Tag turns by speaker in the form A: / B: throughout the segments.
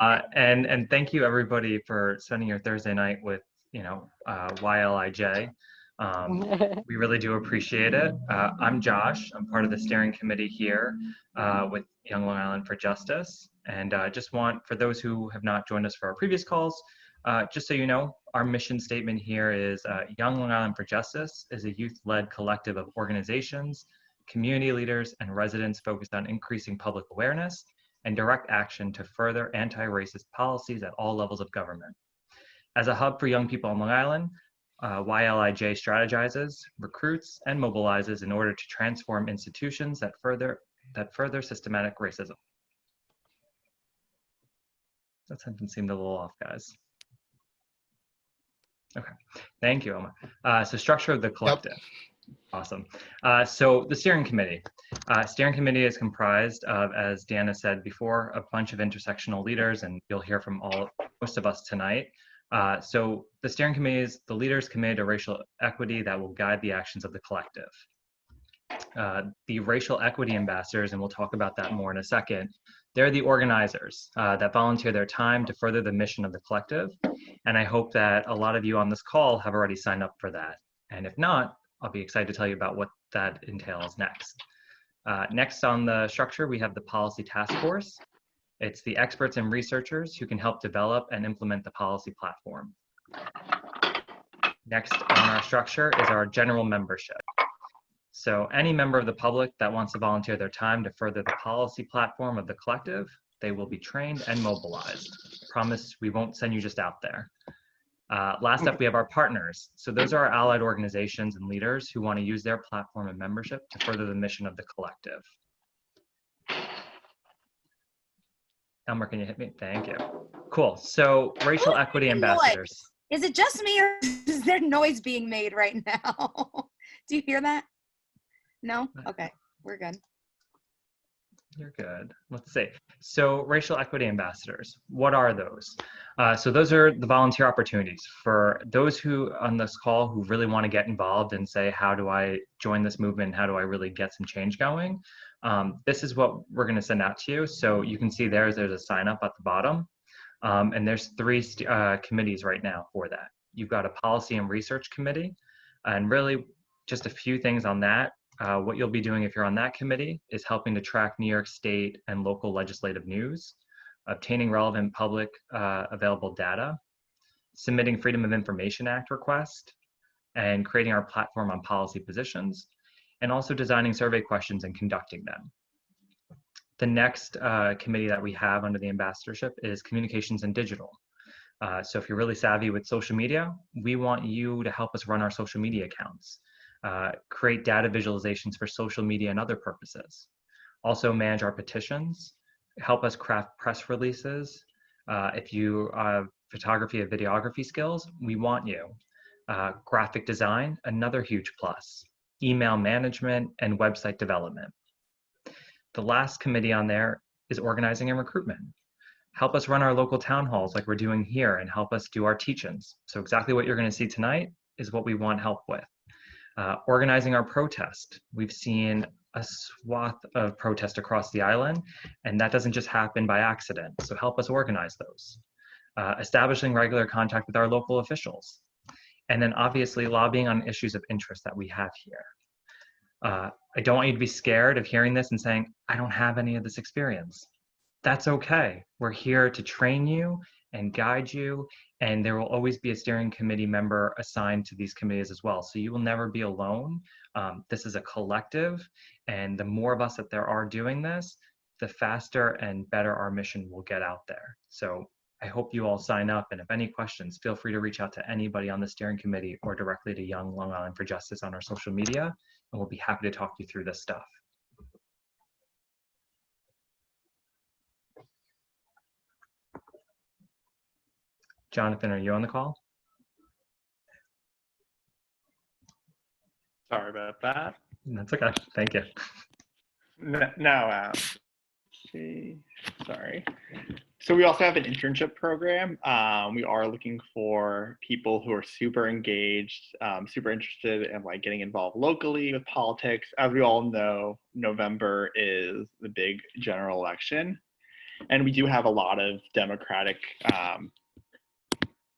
A: And thank you everybody for spending your Thursday night with YLIJ. We really do appreciate it. I'm Josh. I'm part of the steering committee here with Young Long Island for Justice. And just want, for those who have not joined us for our previous calls, just so you know, our mission statement here is Young Long Island for Justice is a youth-led collective of organizations, community leaders, and residents focused on increasing public awareness and direct action to further anti-racist policies at all levels of government. As a hub for young people on Long Island, YLIJ strategizes, recruits, and mobilizes in order to transform institutions that further systematic racism. That sentence seemed a little off, guys. Okay, thank you, Omar. So structure of the collective. Yep. Awesome. So the steering committee. Steering committee is comprised of, as Deanna said before, a bunch of intersectional leaders, and you'll hear from most of us tonight. So the steering committee is the leaders committed to racial equity that will guide the actions of the collective. The racial equity ambassadors, and we'll talk about that more in a second, they're the organizers that volunteer their time to further the mission of the collective. And I hope that a lot of you on this call have already signed up for that. And if not, I'll be excited to tell you about what that entails next. Next on the structure, we have the policy task force. It's the experts and researchers who can help develop and implement the policy platform. Next on our structure is our general membership. So any member of the public that wants to volunteer their time to further the policy platform of the collective, they will be trained and mobilized. Promise we won't send you just out there. Last up, we have our partners. So those are our allied organizations and leaders who want to use their platform and membership to further the mission of the collective. Elmer, can you hit me? Thank you. Cool. So racial equity ambassadors.
B: Is it just me or is there noise being made right now? Do you hear that? No? Okay, we're good.
A: You're good. Let's see. So racial equity ambassadors, what are those? So those are the volunteer opportunities for those who on this call who really want to get involved and say, how do I join this movement? How do I really get some change going? This is what we're going to send out to you. So you can see there's a sign up at the bottom. And there's 3 committees right now for that. You've got a policy and research committee, and really just a few things on that. What you'll be doing if you're on that committee is helping to track New York State and local legislative news, obtaining relevant public available data, submitting Freedom of Information Act request, and creating our platform on policy positions, and also designing survey questions and conducting them. The next committee that we have under the ambassadorship is communications and digital. So if you're really savvy with social media, we want you to help us run our social media accounts. Create data visualizations for social media and other purposes. Also manage our petitions, help us craft press releases. If you have photography or videography skills, we want you. Graphic design, another huge plus. Email management and website development. The last committee on there is organizing and recruitment. Help us run our local town halls like we're doing here and help us do our teach-ins. So exactly what you're going to see tonight is what we want help with. Organizing our protest. We've seen a swath of protest across the island, and that doesn't just happen by accident. So help us organize those. Establishing regular contact with our local officials. And then obviously lobbying on issues of interest that we have here. I don't want you to be scared of hearing this and saying, I don't have any of this experience. That's okay. We're here to train you and guide you, and there will always be a steering committee member assigned to these committees as well. So you will never be alone. This is a collective, and the more of us that there are doing this, the faster and better our mission will get out there. So I hope you all sign up, and if any questions, feel free to reach out to anybody on the steering committee or directly to Young Long Island for Justice on our social media, and we'll be happy to talk you through this stuff. Jonathan, are you on the call?
C: Sorry about that.
A: That's okay. Thank you.
C: No, sorry. So we also have an internship program. We are looking for people who are super engaged, super interested in like getting involved locally with politics. As we all know, November is the big general election. And we do have a lot of Democratic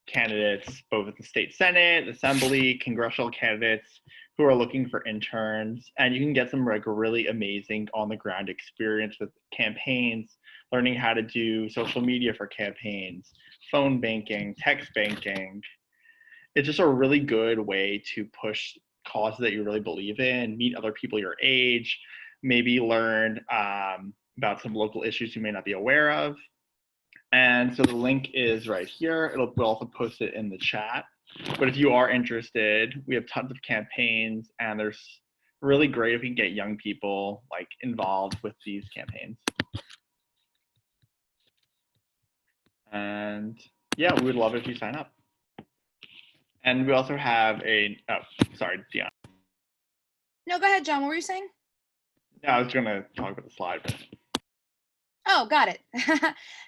C: candidates, both at the state Senate, Assembly, congressional candidates who are looking for interns. And you can get some like really amazing on the ground experience with campaigns, learning how to do social media for campaigns, phone banking, text banking. It's just a really good way to push causes that you really believe in, meet other people your age, maybe learn about some local issues you may not be aware of. And so the link is right here. We'll also post it in the chat. But if you are interested, we have tons of campaigns, and there's really great if we can get young people like involved with these campaigns. And yeah, we would love it if you sign up. And we also have oh, sorry, Dion.
B: No, go ahead, John. What were you saying?
C: Yeah, I was gonna talk about the slide, but
B: Oh, got it.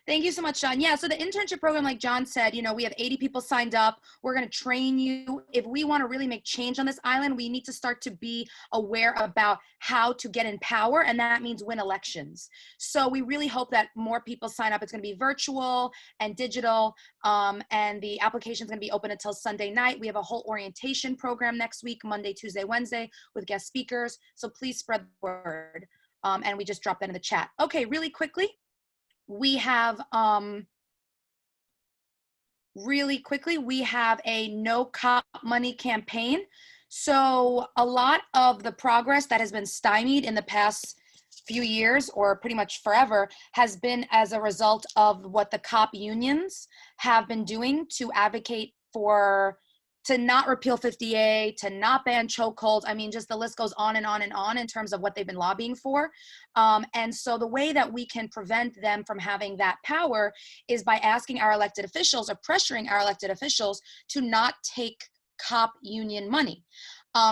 B: Thank you so much, John. Yeah, so the internship program, like John said, we have 80 people signed up. We're going to train you. If we want to really make change on this island, we need to start to be aware about how to get in power, and that means win elections. So we really hope that more people sign up. It's going to be virtual and digital, and the application is going to be open until Sunday night. We have a whole orientation program next week, Monday, Tuesday, Wednesday, with guest speakers. So please spread the word. And we just dropped that in the chat. Okay, really quickly, we have a no cop money campaign. So a lot of the progress that has been stymied in the past few years, or pretty much forever, has been as a result of what the cop unions have been doing to advocate to not repeal 50A, to not ban chokeholds. I mean, just the list goes on and on and on in terms of what they've been lobbying for. And so the way that we can prevent them from having that power is by asking our elected officials, or pressuring our elected officials, to not take cop union money.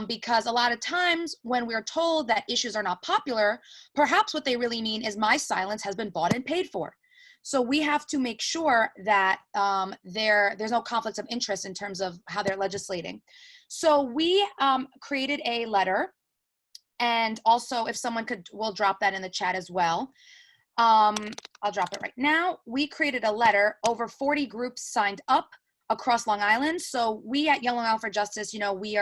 B: Because a lot of times when we're told that issues are not popular, perhaps what they really mean is my silence has been bought and paid for. So we have to make sure that there's no conflicts of interest in terms of how they're legislating. So we created a letter, and also if someone we'll drop that in the chat as well. I'll drop it right now. We created a letter. Over 40 groups signed up across Long Island. So we at Young Long Island for Justice, we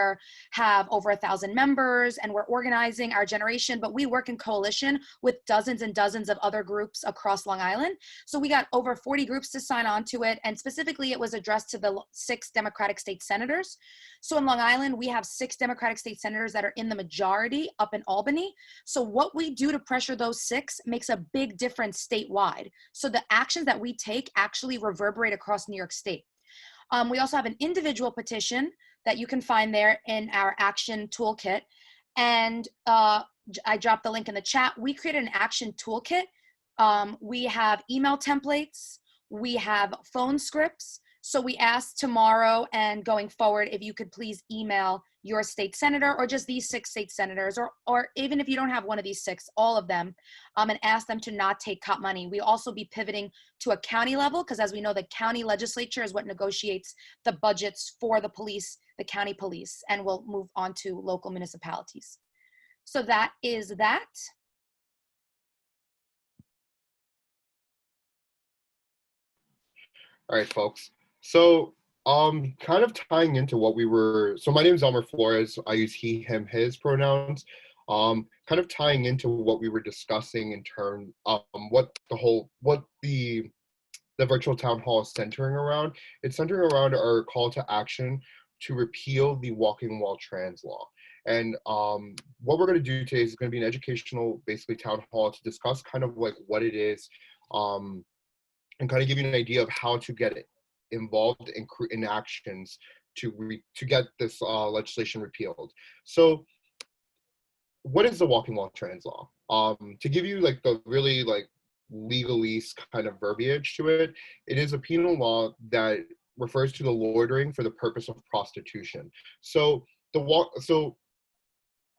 B: have over 1,000 members, and we're organizing our generation, but we work in coalition with dozens and dozens of other groups across Long Island. So we got over 40 groups to sign on to it. And specifically it was addressed to the 6 Democratic state senators. So in Long Island, we have 6 Democratic state senators that are in the majority up in Albany. So what we do to pressure those 6 makes a big difference statewide. So the actions that we take actually reverberate across New York State. We also have an individual petition that you can find there in our action toolkit. And I dropped the link in the chat. We created an action toolkit. We have email templates. We have phone scripts. So we ask tomorrow and going forward, if you could please email your state senator, or just these 6 state senators, or even if you don't have one of these 6, all of them, and ask them to not take cop money. We also be pivoting to a county level, because as we know, the county legislature is what negotiates the budgets for the police, the county police, and we'll move on to local municipalities. So that is that.
D: All right, folks. So kind of tying into what so my name is Elmer Flores. I use he, him, his pronouns. Kind of tying into what we were discussing in terms of what the virtual town hall is centering around. It's centering around our call to action to repeal the walking while trans law. And what we're going to do today is going to be an educational, basically, town hall to discuss kind of like what it is, and kind of give you an idea of how to get it involved in actions to get this legislation repealed. So what is the walking while trans law? To give you like the really like legalese kind of verbiage to it, it is a penal law that refers to the loitering for the purpose of prostitution. So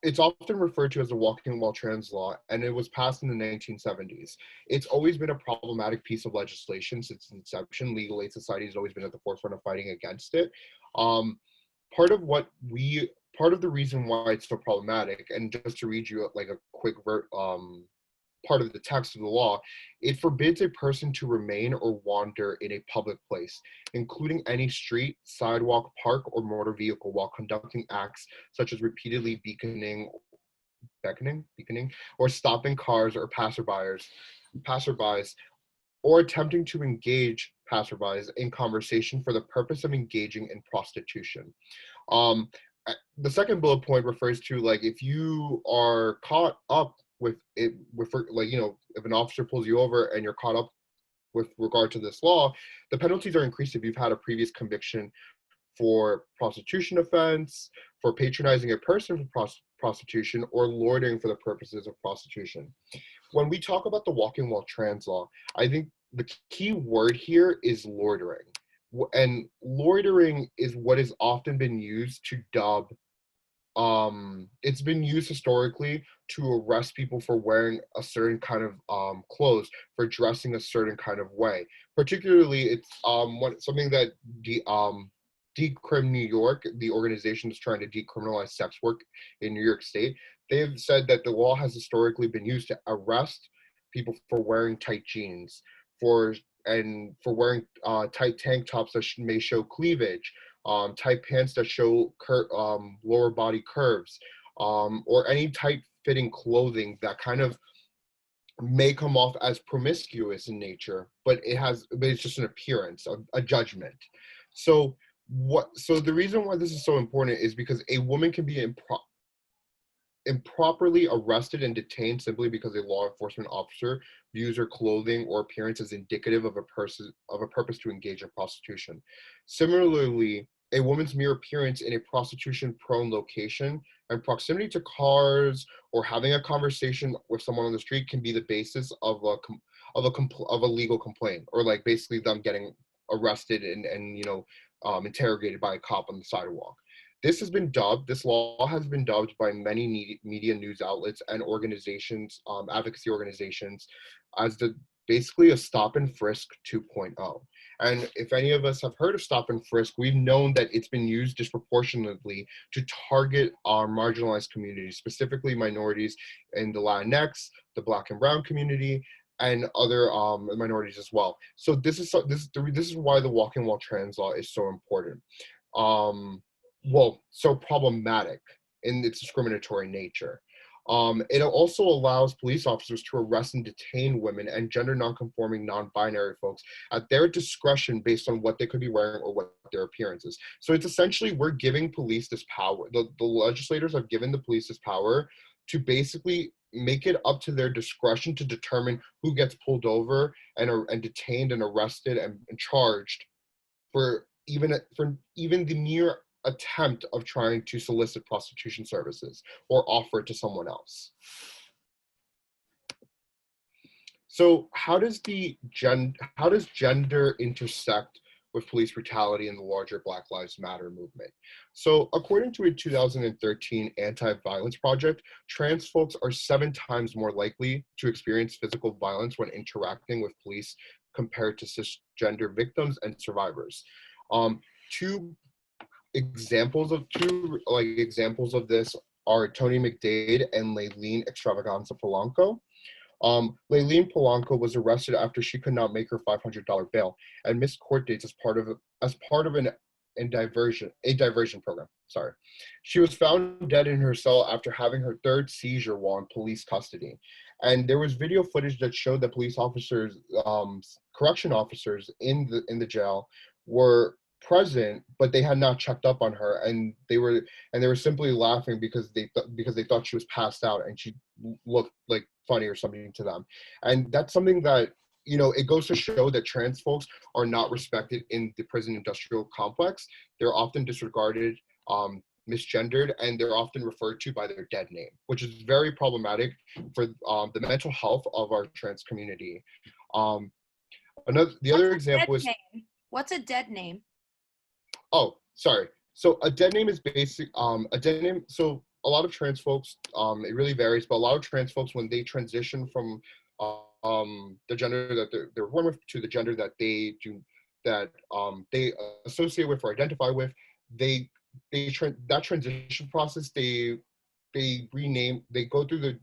D: it's often referred to as the walking while trans law, and it was passed in the 1970s. It's always been a problematic piece of legislation since its inception. Legal Aid Society has always been at the forefront of fighting against it. Part of the reason why it's so problematic, and just to read you like a quick part of the text of the law, it forbids a person to remain or wander in a public place, including any street, sidewalk, park, or motor vehicle while conducting acts such as repeatedly beaconing, or stopping cars or passerbys, or attempting to engage passerbys in conversation for the purpose of engaging in prostitution. Um, the second bullet point refers to, like, if you are caught up with it, with, like, if an officer pulls you over and you're caught up with regard to this law, the penalties are increased if you've had a previous conviction for prostitution offense, for patronizing a person for prostitution, or loitering for the purposes of prostitution. When we talk about the walking while trans law, I think the key word here is loitering. And loitering is what has often been used to dub, it's been used historically to arrest people for wearing a certain kind of clothes, for dressing a certain kind of way. Particularly, it's something that Decrim New York, the organization that's trying to decriminalize sex work in New York State, they've said that the law has historically been used to arrest people for wearing tight jeans, for wearing tight tank tops that may show cleavage, tight pants that show lower body curves, or any tight fitting clothing that kind of may come off as promiscuous in nature, but it's just an appearance, a judgment. So the reason why this is so important is because a woman can be improperly arrested and detained simply because a law enforcement officer views her clothing or appearance as indicative of a purpose to engage in prostitution. Similarly, a woman's mere appearance in a prostitution-prone location and proximity to cars or having a conversation with someone on the street can be the basis of a legal complaint, or like basically them getting arrested and interrogated by a cop on the sidewalk. This law has been dubbed by many media news outlets and organizations, advocacy organizations, as basically a stop and frisk 2.0. And if any of us have heard of stop and frisk, we've known that it's been used disproportionately to target our marginalized communities, specifically minorities in the Latinx, the Black and Brown community, and other minorities as well. So this is why the walking while trans law is so important. So problematic in its discriminatory nature. It also allows police officers to arrest and detain women and gender nonconforming, non-binary folks at their discretion based on what they could be wearing or what their appearance is. So it's essentially, we're giving police this power. The legislators have given the police this power to basically make it up to their discretion to determine who gets pulled over and detained and arrested and charged for even the mere attempt of trying to solicit prostitution services or offer it to someone else. So how does gender intersect with police brutality in the larger Black Lives Matter movement? So according to a 2013 anti-violence project, trans folks are 7 times more likely to experience physical violence when interacting with police compared to cisgender victims and survivors. Two examples of this are Tony McDade and Layleen Extravaganza Polanco. Layleen Polanco was arrested after she could not make her $500 bail and missed court dates as part of a diversion program. Sorry. She was found dead in her cell after having her 3rd seizure while in police custody. And there was video footage that showed that police officers, correction officers in the jail were present, but they had not checked up on her, and they were simply laughing because they thought she was passed out and she looked like funny or something to them. And that's something that, it goes to show that trans folks are not respected in the prison industrial complex. They're often disregarded, misgendered, and they're often referred to by their dead name, which is very problematic for the mental health of our trans community. The other example is,
B: what's a dead name?
D: Oh, sorry. So a dead name is a dead name. So a lot of trans folks, it really varies, but a lot of trans folks, when they transition from the gender that they're born with to the gender that they associate with or identify with, that transition process, they they go through the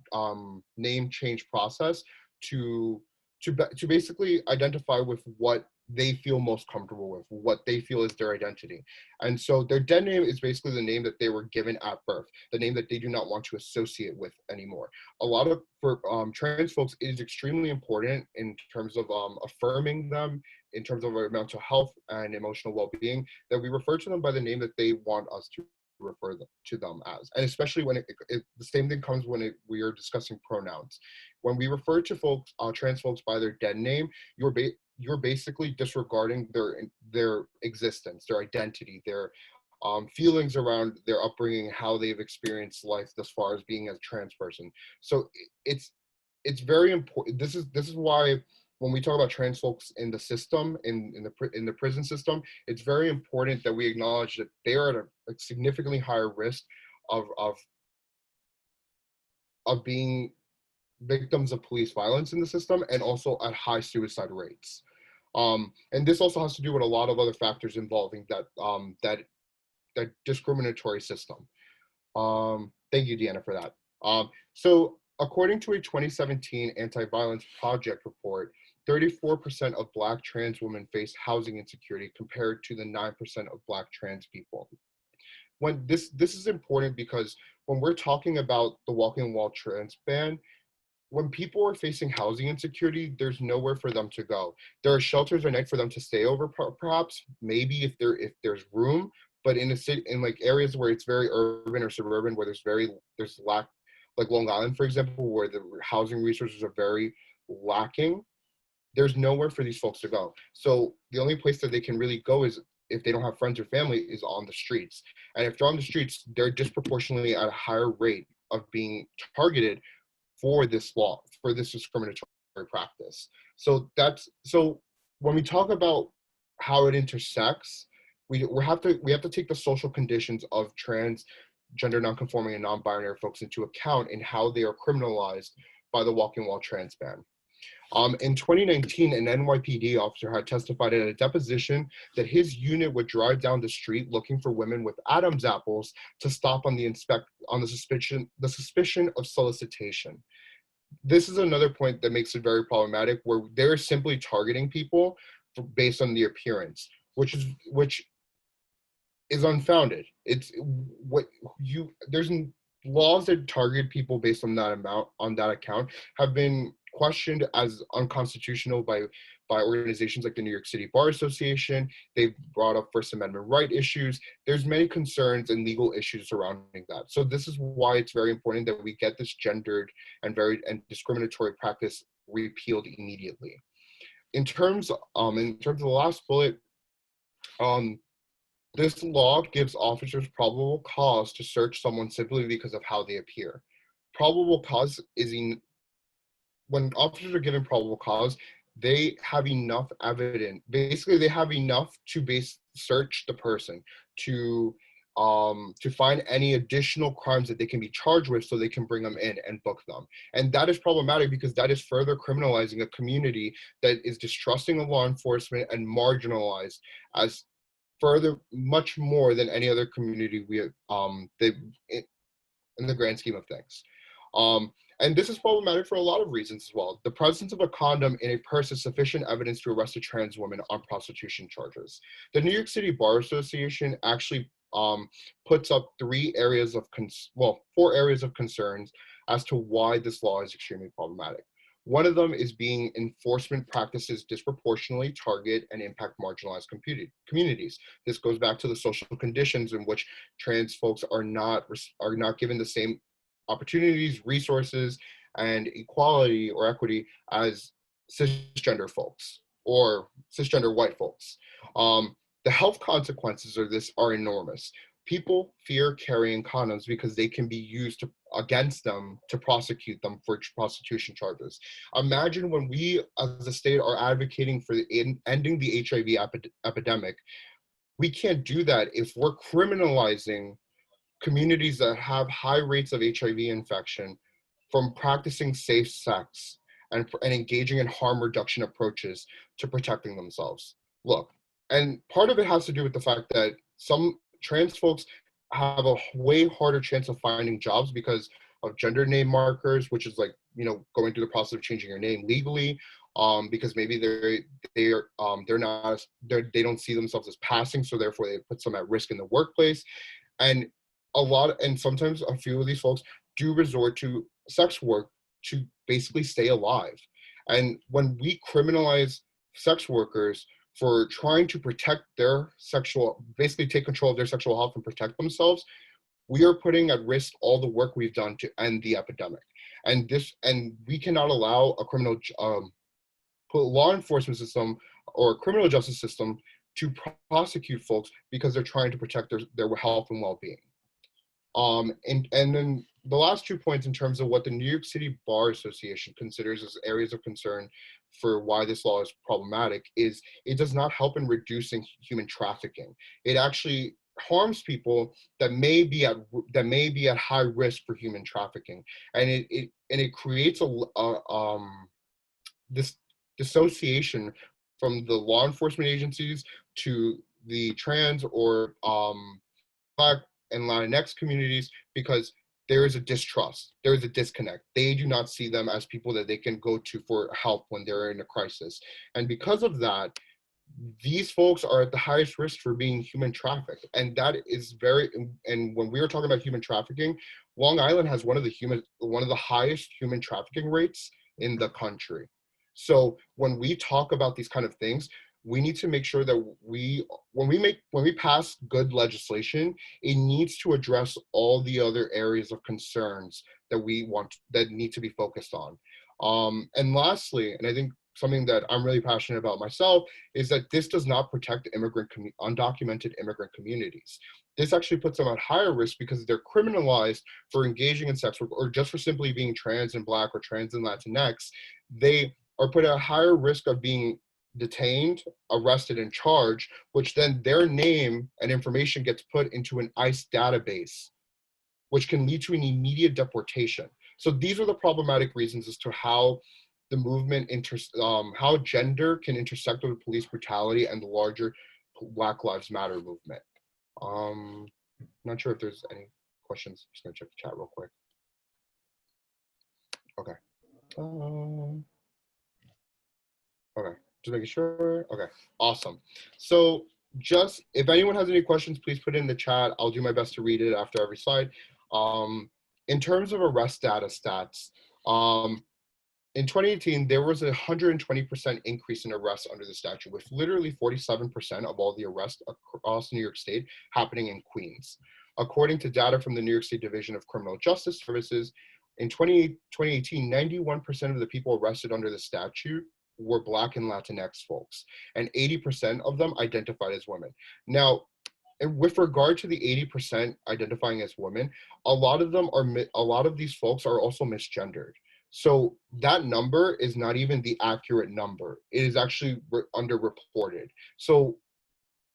D: name change process to to basically identify with what they feel most comfortable with, what they feel is their identity. And so their dead name is basically the name that they were given at birth, the name that they do not want to associate with anymore. A lot of, for trans folks, it is extremely important in terms of affirming them, in terms of our mental health and emotional well-being, that we refer to them by the name that they want us to refer to them as. And especially when the same thing comes when we are discussing pronouns. When we refer to folks, trans folks, by their dead name, you're basically disregarding their existence, their identity, their feelings around their upbringing, how they've experienced life thus far as being a trans person. So it's very important. This is why when we talk about trans folks in the system, in the prison system, it's very important that we acknowledge that they are at a significantly higher risk of being victims of police violence in the system, and also at high suicide rates. And this also has to do with a lot of other factors involving that discriminatory system. Thank you, Deanna, for that. So according to a 2017 Anti-Violence Project report, 34% of Black trans women face housing insecurity compared to the 9% of Black trans people. When this is important because when we're talking about the walking wall trans ban, when people are facing housing insecurity, there's nowhere for them to go. There are shelters at night for them to stay over, perhaps, maybe if there's room, but in a city, in like areas where it's very urban or suburban, where there's lack, like Long Island, for example, where the housing resources are very lacking, there's nowhere for these folks to go. So the only place that they can really go is, if they don't have friends or family, is on the streets. And if they're on the streets, they're disproportionately at a higher rate of being targeted for this law, for this discriminatory practice. So when we talk about how it intersects, we have to take the social conditions of trans, gender nonconforming, and non-binary folks into account in how they are criminalized by the walking wall trans ban. In 2019, an NYPD officer had testified at a deposition that his unit would drive down the street looking for women with Adam's apples to stop on the suspicion of solicitation. This is another point that makes it very problematic, where they're simply targeting people based on their appearance, which is unfounded. There's laws that target people based on that account have been questioned as unconstitutional by organizations like the New York City Bar Association. They've brought up First Amendment right issues. There's many concerns and legal issues surrounding that. So this is why it's very important that we get this gendered and discriminatory practice repealed immediately. In terms of the last bullet, this law gives officers probable cause to search someone simply because of how they appear. Probable cause is when officers are given probable cause, they have enough evidence. Basically, they have enough to search the person to find any additional crimes that they can be charged with, so they can bring them in and book them. And that is problematic because that is further criminalizing a community that is distrusting of law enforcement and marginalized as further much more than any other community in the grand scheme of things. And this is problematic for a lot of reasons as well. The presence of a condom in a purse is sufficient evidence to arrest a trans woman on prostitution charges. The New York City Bar Association actually puts up 4 areas of concerns as to why this law is extremely problematic. One of them is being enforcement practices disproportionately target and impact marginalized communities. This goes back to the social conditions in which trans folks are not given the same opportunities, resources, and equality or equity as cisgender folks or cisgender white folks. The health consequences of this are enormous. People fear carrying condoms because they can be used against them to prosecute them for prostitution charges. Imagine when we as a state are advocating for ending the HIV epidemic. We can't do that if we're criminalizing communities that have high rates of HIV infection from practicing safe sex and engaging in harm reduction approaches to protecting themselves. Look, and part of it has to do with the fact that some trans folks have a way harder chance of finding jobs because of gender name markers, which is like, going through the process of changing your name legally, because maybe they don't see themselves as passing, so therefore it puts them at risk in the workplace. And sometimes a few of these folks do resort to sex work to basically stay alive. And when we criminalize sex workers for trying to protect basically take control of their sexual health and protect themselves, we are putting at risk all the work we've done to end the epidemic. And we cannot allow law enforcement system or criminal justice system to prosecute folks because they're trying to protect their health and well-being. And then the last 2 points in terms of what the New York City Bar Association considers as areas of concern for why this law is problematic is it does not help in reducing human trafficking. It actually harms people that may be at high risk for human trafficking, and it creates this dissociation from the law enforcement agencies to the trans or Black and Latinx communities, because there is a distrust, there is a disconnect. They do not see them as people that they can go to for help when they're in a crisis. And because of that, these folks are at the highest risk for being human trafficked. And when we were talking about human trafficking, Long Island has one of the highest human trafficking rates in the country. So when we talk about these kind of things, we need to make sure that when we pass good legislation, it needs to address all the other areas of concerns that need to be focused on. And lastly, and I think something that I'm really passionate about myself, is that this does not protect undocumented immigrant communities. This actually puts them at higher risk because they're criminalized for engaging in sex work or just for simply being trans and Black or trans and Latinx. They are put at a higher risk of being detained, arrested, and charged, which then their name and information gets put into an ICE database, which can lead to an immediate deportation. So these are the problematic reasons as to how the movement, how gender can intersect with police brutality and the larger Black Lives Matter movement. Not sure if there's any questions. Just gonna check the chat real quick. Okay. Okay, just making sure. Okay, awesome. So just, if anyone has any questions, please put it in the chat. I'll do my best to read it after every slide. In terms of arrest data stats, in 2018, there was a 120% increase in arrests under the statute, with literally 47% of all the arrests across New York State happening in Queens. According to data from the New York State Division of Criminal Justice Services, in 2018, 91% of the people arrested under the statute were Black and Latinx folks, and 80% of them identified as women. Now, with regard to the 80% identifying as women, a lot of these folks are also misgendered. So that number is not even the accurate number. It is actually underreported. So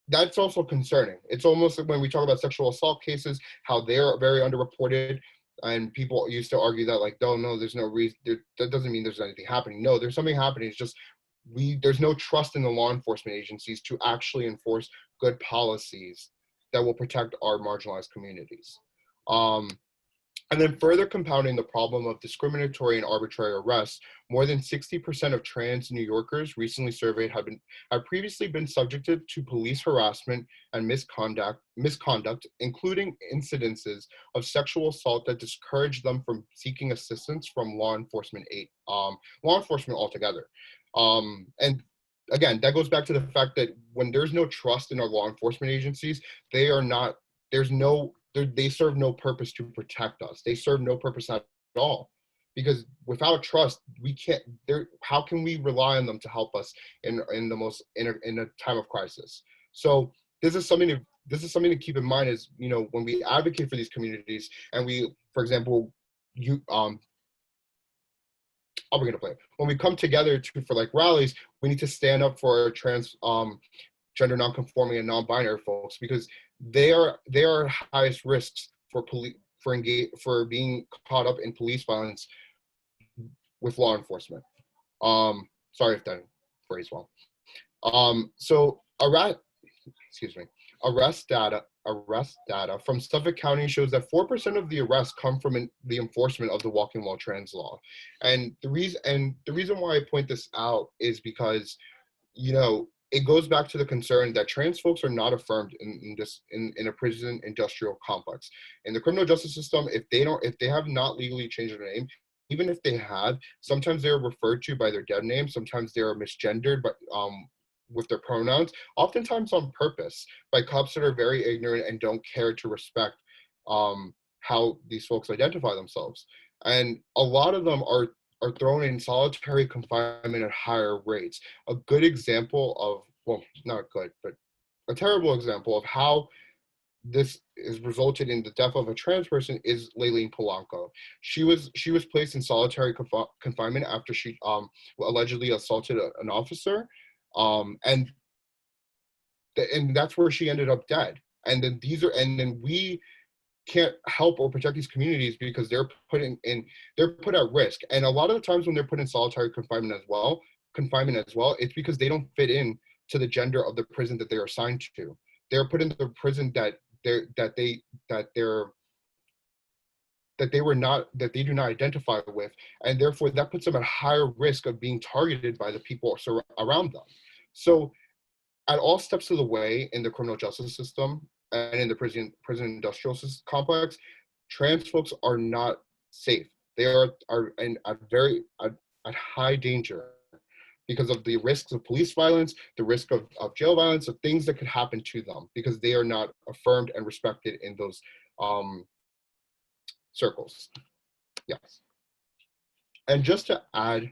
D: that's also concerning. It's almost like when we talk about sexual assault cases, how they're very underreported, and people used to argue that, like, oh no, there's no reason, that doesn't mean there's anything happening. No, there's something happening. It's just there's no trust in the law enforcement agencies to actually enforce good policies that will protect our marginalized communities. And then further compounding the problem of discriminatory and arbitrary arrests, more than 60% of trans New Yorkers recently surveyed have previously been subjected to police harassment and misconduct, including incidences of sexual assault that discouraged them from seeking assistance from law enforcement altogether. And again, that goes back to the fact that when there's no trust in our law enforcement agencies, they serve no purpose to protect us. They serve no purpose at all, because without trust, how can we rely on them to help us in a time of crisis? So this is something to keep in mind, is, when we advocate for these communities, and we, for example, when we come together for like rallies, we need to stand up for trans, gender nonconforming and non-binary folks, because they are highest risks for being caught up in police violence with law enforcement. Sorry if that phrased well. So arrest data arrest data from Suffolk County shows that 4% of the arrests come from the enforcement of the walking while trans law. And the reason why I point this out is because, you know, it goes back to the concern that trans folks are not affirmed in a prison industrial complex. In the criminal justice system, if they have not legally changed their name, even if they have, sometimes they're referred to by their dead name, sometimes they're misgendered, but with their pronouns, oftentimes on purpose, by cops that are very ignorant and don't care to respect how these folks identify themselves. And a lot of them are thrown in solitary confinement at higher rates. A good example of, well, not good, but a terrible example of how this has resulted in the death of a trans person is Layleen Polanco. She was placed in solitary confinement after she allegedly assaulted an officer, and that's where she ended up dead. And then we can't help or protect these communities because they're put at risk. And a lot of the times when they're put in solitary confinement as well, it's because they don't fit in to the gender of the prison that they're assigned to. They're put in the prison that they do not identify with, and therefore that puts them at higher risk of being targeted by the people around them. So at all steps of the way in the criminal justice system and in the prison industrial complex, trans folks are not safe. They are at high danger because of the risks of police violence, the risk of jail violence, of things that could happen to them because they are not affirmed and respected in those circles. Yes. And just to add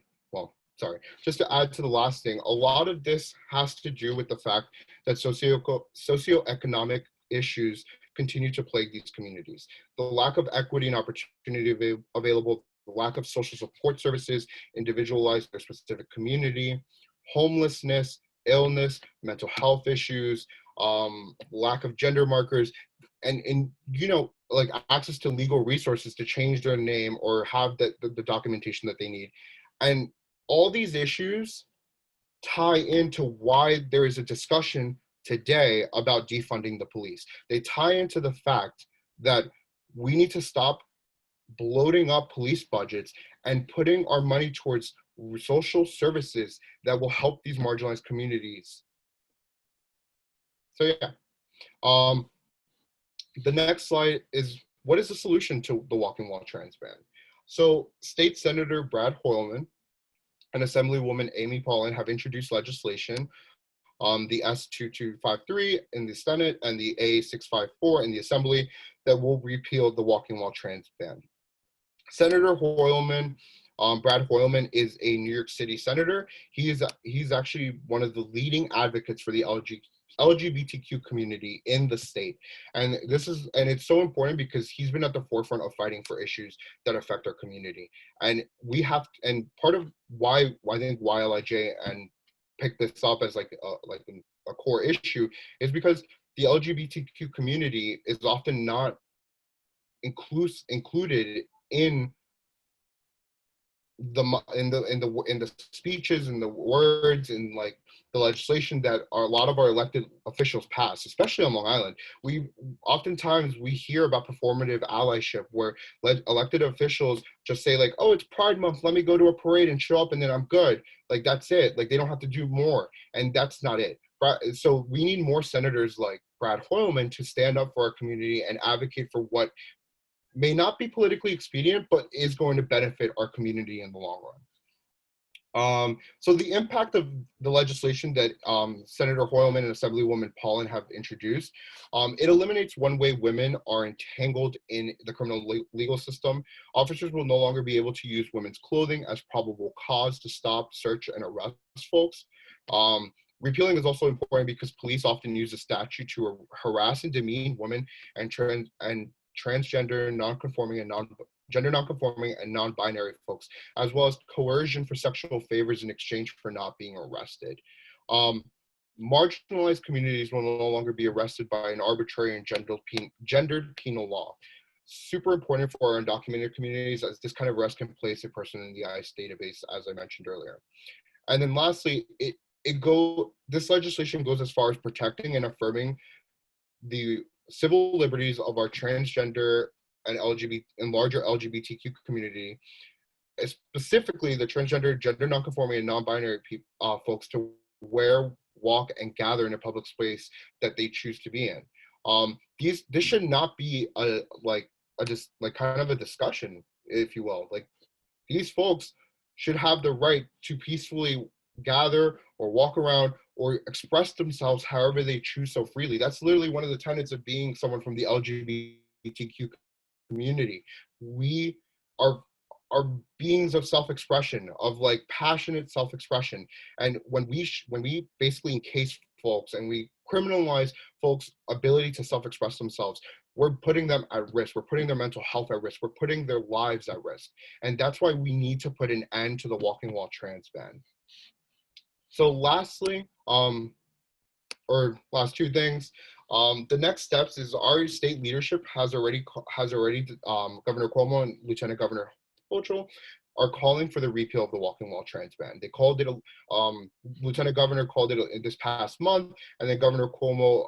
D: to the last thing, a lot of this has to do with the fact that socioeconomic issues continue to plague these communities. The lack of equity and opportunity available, the lack of social support services individualized their specific community, homelessness, illness, mental health issues, lack of gender markers, and like access to legal resources to change their name or have the documentation that they need. And all these issues tie into why there is a discussion today about defunding the police. They tie into the fact that we need to stop bloating up police budgets and putting our money towards social services that will help these marginalized communities. So yeah. The next slide is, what is the solution to the walking while trans ban? So State Senator Brad Hoylman and Assemblywoman Amy Paulin have introduced legislation, the S2253 in the Senate and the A654 in the Assembly, that will repeal the walking while trans ban. Senator Hoylman, Brad Hoylman, is a New York City senator. He's actually one of the leading advocates for the LGBTQ community in the state. And it's so important because he's been at the forefront of fighting for issues that affect our community. And part of why I think YLIJ and picked this up as like a core issue is because the LGBTQ community is often not included in the speeches and the words and like the legislation that a lot of our elected officials pass, especially on Long Island. Oftentimes we hear about performative allyship where elected officials just say like, oh, it's Pride Month, let me go to a parade and show up and then I'm good. Like that's it. Like they don't have to do more. And that's not it. So we need more senators like Brad Hoylman to stand up for our community and advocate for what may not be politically expedient, but is going to benefit our community in the long run. So the impact of the legislation that Senator Hoylman and Assemblywoman Paulin have introduced, it eliminates one way women are entangled in the criminal legal system. Officers will no longer be able to use women's clothing as probable cause to stop, search, and arrest folks. Repealing is also important because police often use the statute to harass and demean women and transgender, non-conforming, and gender non-conforming and non-binary folks, as well as coercion for sexual favors in exchange for not being arrested. Marginalized communities will no longer be arrested by an arbitrary and gendered penal law. Super important for our undocumented communities, as this kind of arrest can place a person in the ICE database, as I mentioned earlier. And then lastly, this legislation goes as far as protecting and affirming the civil liberties of our transgender and LGBT and larger LGBTQ community, specifically the transgender, gender nonconforming, and non-binary folks to wear, walk, and gather in a public space that they choose to be in. This should not be just kind of a discussion, if you will. Like, these folks should have the right to peacefully gather or walk around or express themselves however they choose so freely. That's literally one of the tenets of being someone from the LGBTQ community. We are beings of self-expression, of like passionate self-expression. And when we basically encase folks and we criminalize folks' ability to self-express themselves, we're putting them at risk. We're putting their mental health at risk. We're putting their lives at risk. And that's why we need to put an end to the walking while trans ban. So lastly, or last two things, the next steps is our state leadership has already Governor Cuomo and Lieutenant Governor Hochul are calling for the repeal of the walking while trans ban. They called it, Lieutenant Governor called it this past month, and then Governor Cuomo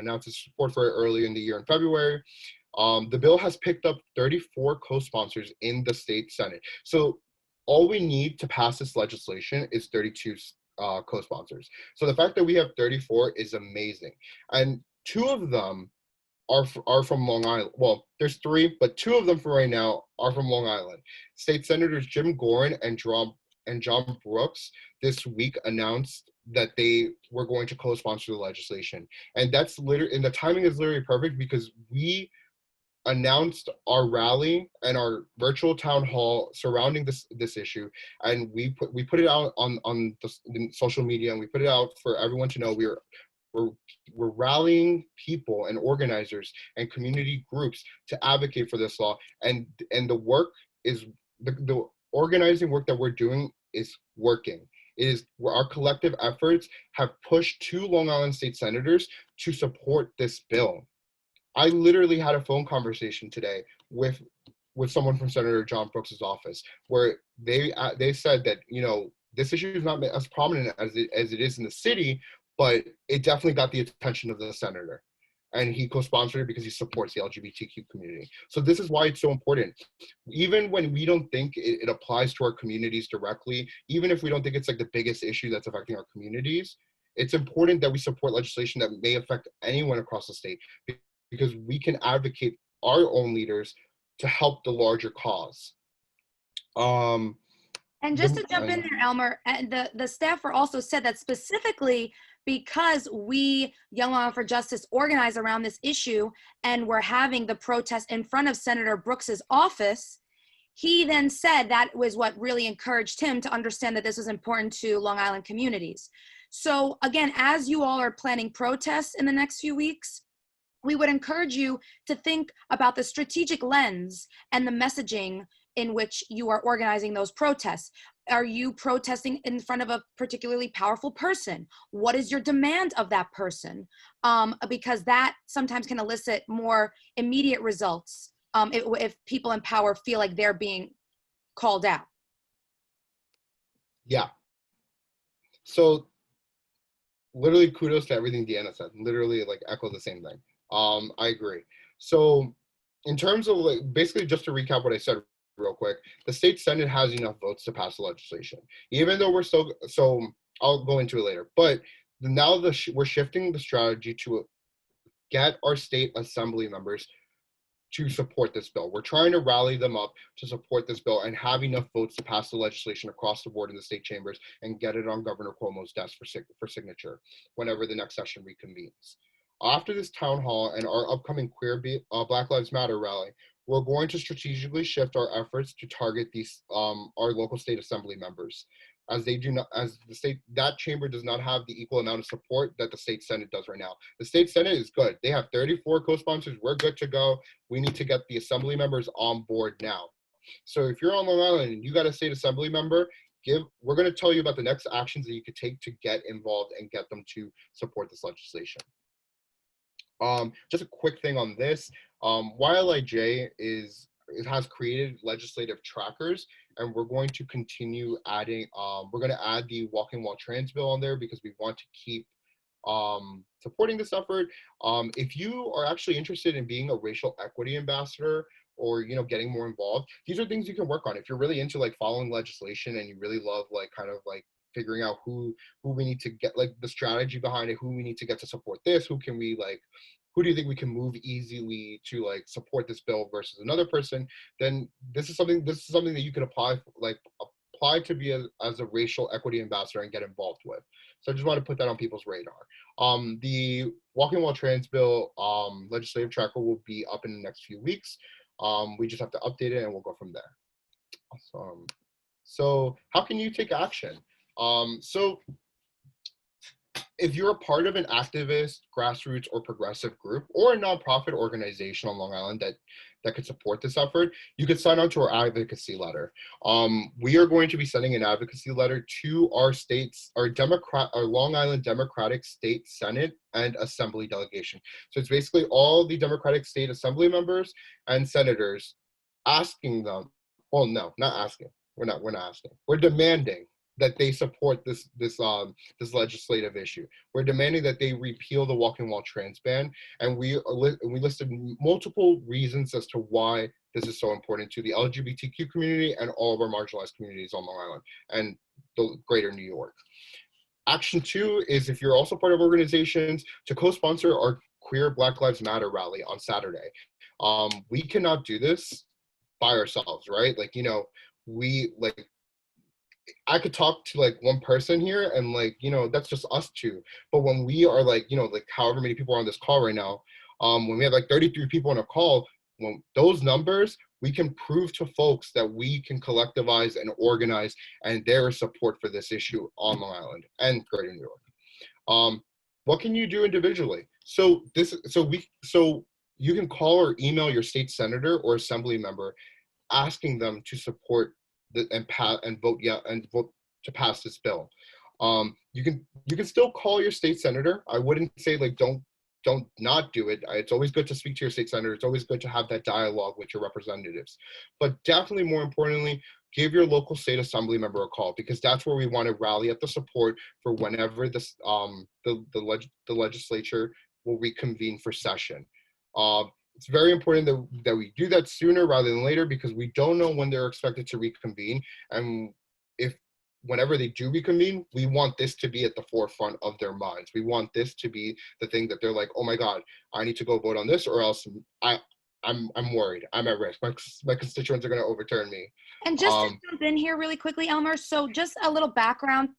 D: announced his support for it earlier in the year in February. The bill has picked up 34 co-sponsors in the state Senate. So all we need to pass this legislation is 32 co-sponsors. So the fact that we have 34 is amazing. And two of them are from Long Island. Well, there's three, but two of them for right now are from Long Island. State Senators Jim Gorin and John Brooks this week announced that they were going to co-sponsor the legislation. And that's literally, and the timing is literally perfect because we announced our rally and our virtual town hall surrounding this issue, and we put it out on the social media, and we put it out for everyone to know. We're rallying people and organizers and community groups to advocate for this law, and the work is the organizing work that we're doing is working. It is our collective efforts have pushed two Long Island state senators to support this bill. I literally had a phone conversation today with someone from Senator John Brooks's office, where they said that, you know, this issue is not as prominent as it is in the city, but it definitely got the attention of the senator, and he co-sponsored it because he supports the LGBTQ community. So this is why it's so important. Even when we don't think it applies to our communities directly, even if we don't think it's like the biggest issue that's affecting our communities, it's important that we support legislation that may affect anyone across the state, because we can advocate our own leaders to help the larger cause.
B: And just to jump in there, Elmer, and the staffer also said that specifically because we, Young Long Island for Justice, organize around this issue and we're having the protest in front of Senator Brooks's office, he then said that was what really encouraged him to understand that this was important to Long Island communities. So again, as you all are planning protests in the next few weeks, we would encourage you to think about the strategic lens and the messaging in which you are organizing those protests. Are you protesting in front of a particularly powerful person? What is your demand of that person? Because that sometimes can elicit more immediate results if people in power feel like they're being called out.
D: Yeah. So literally kudos to everything Deanna said. Literally like echo the same thing. I agree. So in terms of like, basically just to recap what I said real quick, the state Senate has enough votes to pass the legislation, even though we're still, so I'll go into it later, but now we're shifting the strategy to get our state assembly members to support this bill. We're trying to rally them up to support this bill and have enough votes to pass the legislation across the board in the state chambers and get it on Governor Cuomo's desk for signature whenever the next session reconvenes. After this town hall and our upcoming Black Lives Matter rally, we're going to strategically shift our efforts to target these our local state assembly members, as that chamber does not have the equal amount of support that the state Senate does right now. The state Senate is good. They have 34 co-sponsors. We're good to go. We need to get the assembly members on board now. So if you're on Long Island and you got a state assembly member, we're going to tell you about the next actions that you could take to get involved and get them to support this legislation. Just a quick thing on this, YLIJ has created legislative trackers, and we're going to continue adding, we're going to add the walking while trans bill on there because we want to keep supporting this effort. If you are actually interested in being a racial equity ambassador, or getting more involved, these are things you can work on. If you're really into like following legislation and you really love like kind of like figuring out who we need to get, like the strategy behind it, who we need to get to support this, who do you think we can move easily to like support this bill versus another person, then this is something that you can apply to be as a racial equity ambassador and get involved with. So I just want to put that on people's radar. The Walking While Trans bill legislative tracker will be up in the next few weeks. We just have to update it and we'll go from there. Awesome. So how can you take action? So if you're a part of an activist, grassroots, or progressive group, or a nonprofit organization on Long Island that could support this effort, you could sign on to our advocacy letter. We are going to be sending an advocacy letter to our Long Island Democratic State Senate and Assembly delegation. So it's basically all the Democratic State Assembly members and senators asking them, well, no, not asking. We're not asking. We're demanding that they support this legislative issue. We're demanding that they repeal the Walking While Trans ban, and we listed multiple reasons as to why this is so important to the LGBTQ community and all of our marginalized communities on Long Island and the greater New York. Action 2 is, if you're also part of organizations, to co-sponsor our Queer Black Lives Matter rally on Saturday. We cannot do this by ourselves, right? I could talk to like one person here and that's just us two. But when we are however many people are on this call right now, when we have like 33 people on a call, when those numbers, we can prove to folks that we can collectivize and organize, and there is support for this issue on Long Island and greater New York. What can you do individually? So you can call or email your state senator or assembly member asking them to support and vote to pass this bill. You can still call your state senator. I wouldn't say don't not do it. It's always good to speak to your state senator. It's always good to have that dialogue with your representatives. But definitely more importantly, give your local state assembly member a call, because that's where we want to rally up the support for whenever this the legislature will reconvene for session. It's very important that we do that sooner rather than later, because we don't know when they're expected to reconvene. And whenever they do reconvene, we want this to be at the forefront of their minds. We want this to be the thing that they're like, oh my God, I need to go vote on this, or else I'm worried. I'm at risk. My constituents are going to overturn me.
B: And just to jump in here really quickly, Elmer, so just a little background.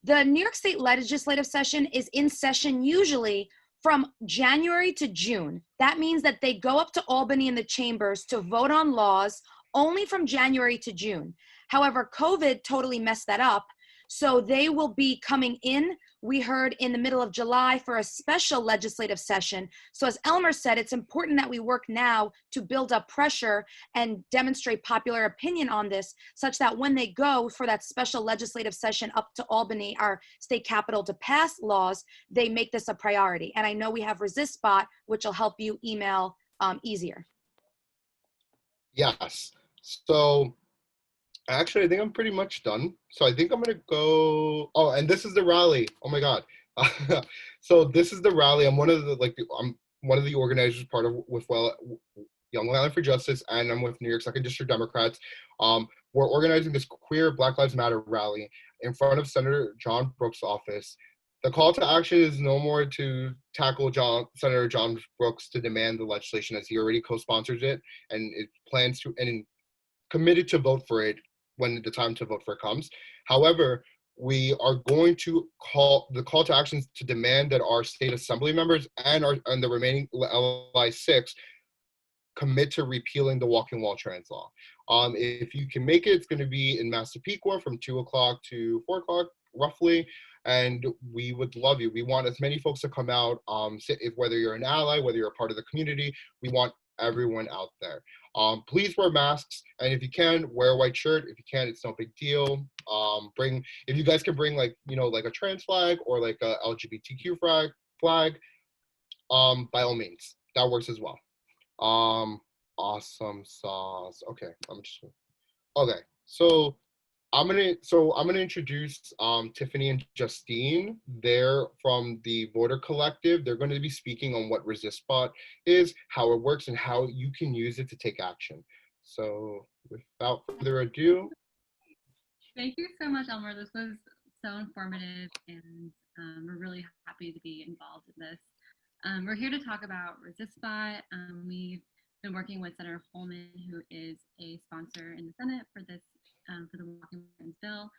B: The New York State legislative session is in session usually from January to June. That means that they go up to Albany in the chambers to vote on laws only from January to June. However, COVID totally messed that up. So they will be coming in, we heard, in the middle of July for a special legislative session. So as Elmer said, it's important that we work now to build up pressure and demonstrate popular opinion on this, such that when they go for that special legislative session up to Albany, our state capital, to pass laws, they make this a priority. And I know we have Resistbot, which will help you email easier.
D: Yes. So actually, I think I'm pretty much done. So I think I'm going to go. Oh, and this is the rally. Oh my God. So this is the rally. I'm one of the organizers with Young Long Island for Justice, and I'm with New York 2nd District Democrats. We're organizing this Queer Black Lives Matter rally in front of Senator John Brooks' office. The call to action is no more to tackle Senator John Brooks to demand the legislation, as he already co-sponsors it and it plans to and committed to vote for it when the time to vote for it comes. However, we are going to call to actions to demand that our state assembly members and the remaining LI6 commit to repealing the Walking While Trans law. If you can make it, it's going to be in Massapequa from 2 o'clock to 4 o'clock roughly. And we would love you. We want as many folks to come out, whether you're an ally, whether you're a part of the community, we want everyone out there. Please wear masks, and if you can, wear a white shirt. If you can't, it's no big deal. If you guys can bring like a trans flag or like a LGBTQ flag, by all means, that works as well. Awesome sauce. Okay, so I'm gonna introduce Tiffany and Justine. They're from the Voter Collective. They're going to be speaking on what Resistbot is, how it works, and how you can use it to take action. So without further ado.
E: Thank you so much, Elmer. This was so informative, and we're really happy to be involved in this. We're here to talk about Resistbot. We've been working with Senator Holman, who is a sponsor in the Senate for this for the Walking Women's bill,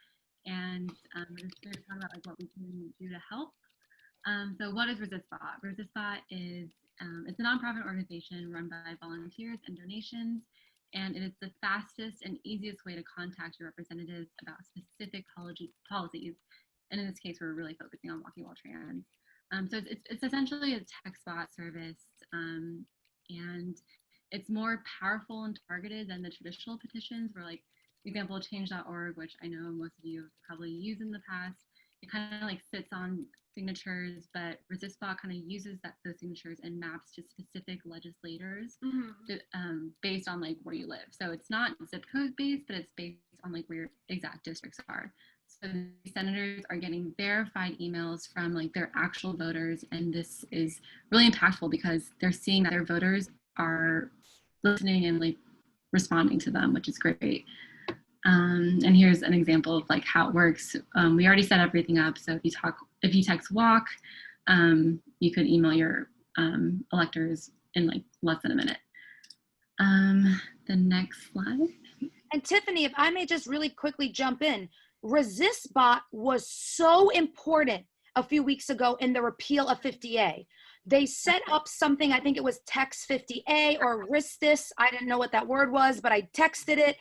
E: and we're just here to talk about like what we can do to help. So, what is Resistbot? Resistbot is it's a nonprofit organization run by volunteers and donations. And it is the fastest and easiest way to contact your representatives about specific policies. And in this case, we're really focusing on walking while trans. So it's essentially a text bot service, and it's more powerful and targeted than the traditional petitions. Where, like, example, change.org, which I know most of you have probably used in the past. It kind of like sits on signatures, but Resistbot kind of uses those signatures and maps to specific legislators based on like where you live. So it's not zip code based, but it's based on like where your exact districts are. So the senators are getting verified emails from like their actual voters, and this is really impactful because they're seeing that their voters are listening and like responding to them, which is great. And here's an example of like how it works. We already set everything up. So if you text walk, you could email your electors in like less than a minute. The next slide.
B: And Tiffany, if I may just really quickly jump in, Resistbot was so important a few weeks ago in the repeal of 50A. They set up something, I think it was text 50A or Ristis. I didn't know what that word was, but I texted it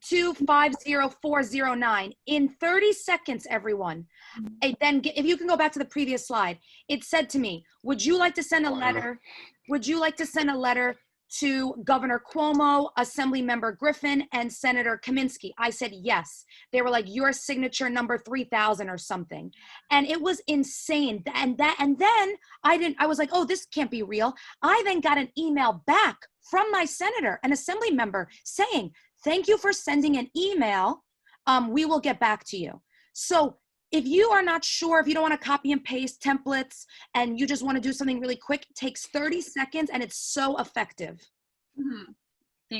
B: to 50409 in 30 seconds, everyone. And then if you can go back to the previous slide, it said to me, would you like to send a letter? Would you like to send a letter to Governor Cuomo, Assembly Member Griffin, and Senator Kaminsky? I said yes. They were like, your signature number 3000 or something. And it was insane. And then I was like, oh, this can't be real. I then got an email back from my senator, an assembly member, saying, thank you for sending an email. We will get back to you. So if you are not sure, if you don't want to copy and paste templates and you just want to do something really quick, it takes 30 seconds and it's so effective.
E: Mm-hmm.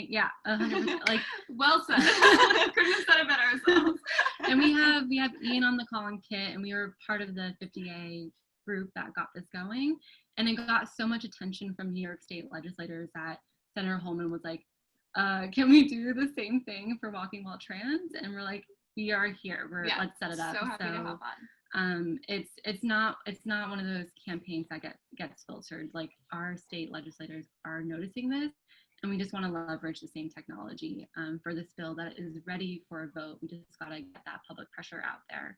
E: Yeah, 100%. Like,
F: well said. Couldn't have said it better ourselves.
E: And we have Ian on the call-in kit, and we were part of the 50A group that got this going. And it got so much attention from New York State legislators that Senator Holman was like, can we do the same thing for walking while trans? And we're like, we are here. Let's set it up.
F: So happy to hop on.
E: It's not one of those campaigns that gets filtered. Like, our state legislators are noticing this, and we just want to leverage the same technology for this bill that is ready for a vote. We just got to get that public pressure out there.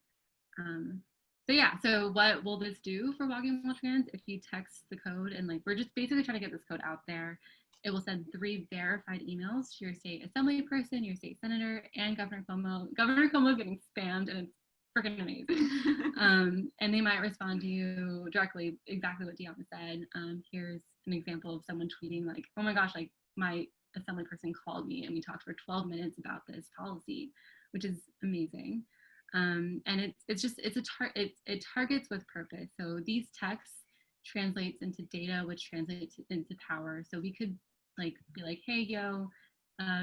E: So what will this do for walking while trans? If you text the code, and like, we're just basically trying to get this code out there. It will send 3 verified emails to your state assembly person, your state senator, and Governor Cuomo. Governor Cuomo is getting spammed, and it's freaking amazing. And they might respond to you directly, exactly what Deanna said. Here's an example of someone tweeting like, oh my gosh, like, my assembly person called me and we talked for 12 minutes about this policy, which is amazing. And it targets with purpose. So these texts translates into data, which translates into power. So we could like be like, hey, yo,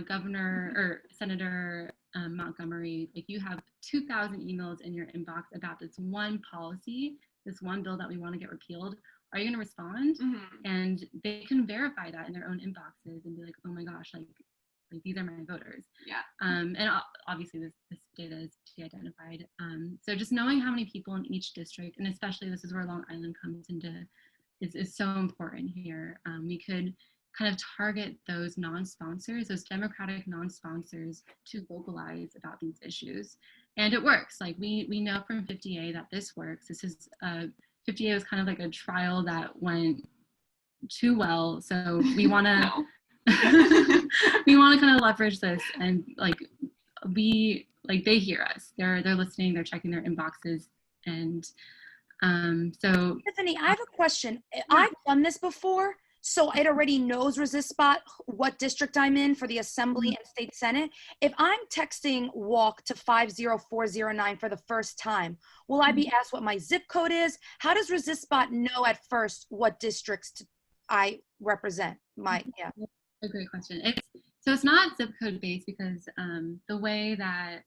E: Governor or Senator Montgomery, like, you have 2,000 emails in your inbox about this one policy, this one bill that we want to get repealed. Are you going to respond? Mm-hmm. And they can verify that in their own inboxes and be like, oh my gosh, like these are my voters.
F: Yeah.
E: And obviously this data is de-identified. So just knowing how many people in each district, and especially this is where Long Island comes into, is so important here. We could kind of target those non-sponsors, those Democratic non-sponsors, to vocalize about these issues. And it works. Like, we know from 50A that this works. This is 50A was kind of like a trial that went too well. So we want to we want to kind of leverage this, and like, they hear us. They're listening. They're checking their inboxes, and so.
B: Tiffany, I have a question. I've done this before. So it already knows Resistbot, what district I'm in for the Assembly and State Senate. If I'm texting walk to 50409 for the first time, will I be asked what my zip code is? How does Resistbot know at first what districts I represent?
E: A great question. It's not zip code based because the way that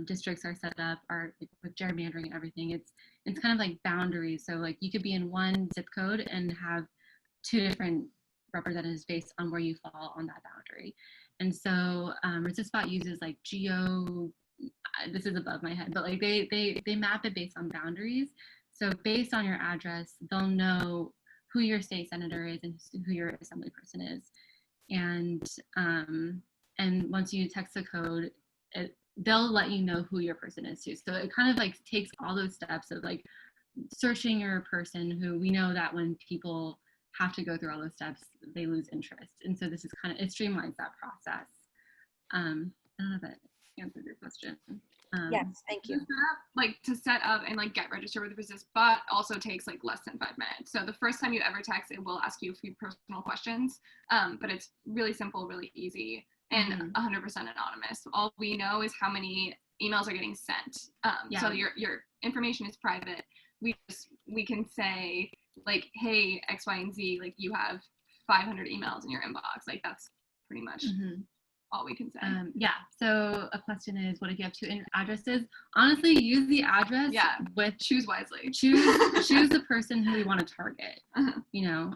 E: districts are set up are with gerrymandering and everything. It's kind of like boundaries. So like you could be in one zip code and have two different representatives based on where you fall on that boundary. And so Resistbot uses like this is above my head, but like they map it based on boundaries. So based on your address, they'll know who your state senator is and who your assembly person is. And once you text the code, they'll let you know who your person is too. So it kind of like takes all those steps of like searching your person, who we know that when people have to go through all those steps, they lose interest. And so this is kind of, it streamlines that process. I don't know if that answered your question.
B: Yes, thank you.
F: Like to set up and like get registered with Resistbot also takes like less than 5 minutes. So the first time you ever text, it will ask you a few personal questions, but it's really simple, really easy, and 100% anonymous. All we know is how many emails are getting sent. So your information is private. We can say like, hey, X, Y, and Z, like you have 500 emails in your inbox. Like that's pretty much all we can say.
E: So a question is, what if you have two addresses? Honestly, use the address with
F: choose wisely.
E: Choose the person who we want to target. You know,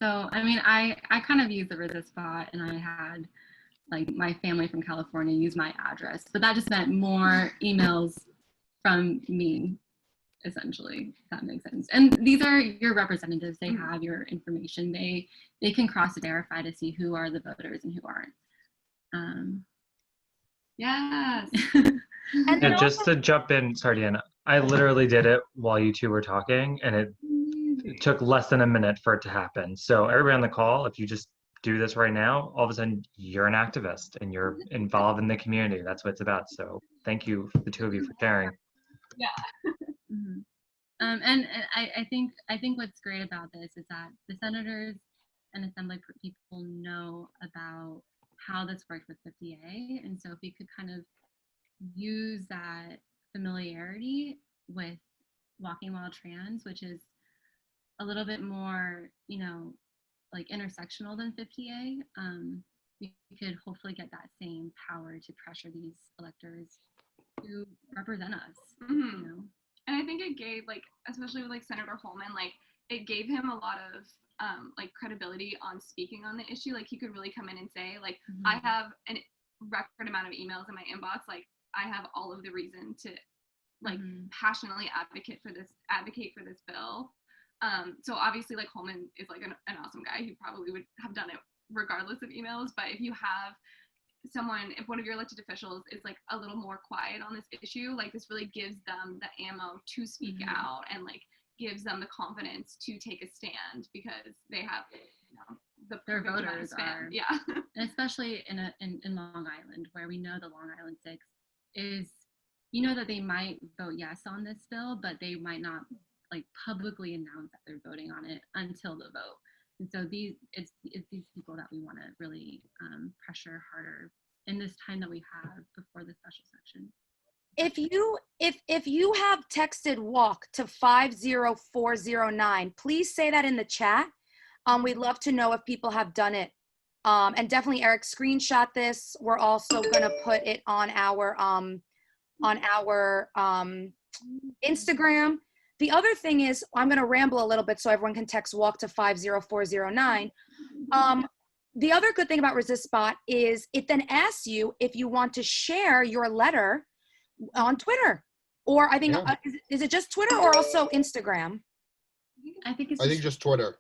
E: So I mean, I kind of use the Resistbot, and I had like my family from California use my address, but that just meant more emails from me, essentially, if that makes sense. And these are your representatives. They have your information. They can cross-verify to see who are the voters and who aren't.
F: Yes.
A: And just to jump in, sorry, Deanna, I literally did it while you two were talking, and it took less than a minute for it to happen. So everybody on the call, if you just do this right now, all of a sudden you're an activist and you're involved in the community. That's what it's about. So thank you, the two of you, for sharing.
F: Yeah.
E: And I think what's great about this is that the senators and assembly people know about how this works with 50A, and so if we could kind of use that familiarity with Walking While Trans, which is a little bit more, you know, like intersectional than 50A, we could hopefully get that same power to pressure these electors to represent us. You know?
F: And I think it gave, like, especially with like Senator Holman, like it gave him a lot of like credibility on speaking on the issue. Like he could really come in and say, like, I have a record amount of emails in my inbox. Like I have all of the reason to like passionately advocate for this bill. So obviously like Holman is like an awesome guy who probably would have done it regardless of emails. But if you have someone, if one of your elected officials is like a little more quiet on this issue, like this really gives them the ammo to speak out and like gives them the confidence to take a stand because they have, you know,
E: their voters are, and especially in Long Island, where we know the Long Island 6 is, you know, that they might vote yes on this bill, but they might not like publicly announce that they're voting on it until the vote. And so it's these people that we want to really pressure harder in this time that we have before the special section.
B: If you have texted walk to 50409, please say that in the chat. We'd love to know if people have done it. And definitely Eric, screenshot this. We're also gonna put it on our Instagram. The other thing is, I'm gonna ramble a little bit so everyone can text walk to 50409. The other good thing about Resistbot is it then asks you if you want to share your letter on Twitter, or I think is it just Twitter or also Instagram?
E: I think
D: just Twitter.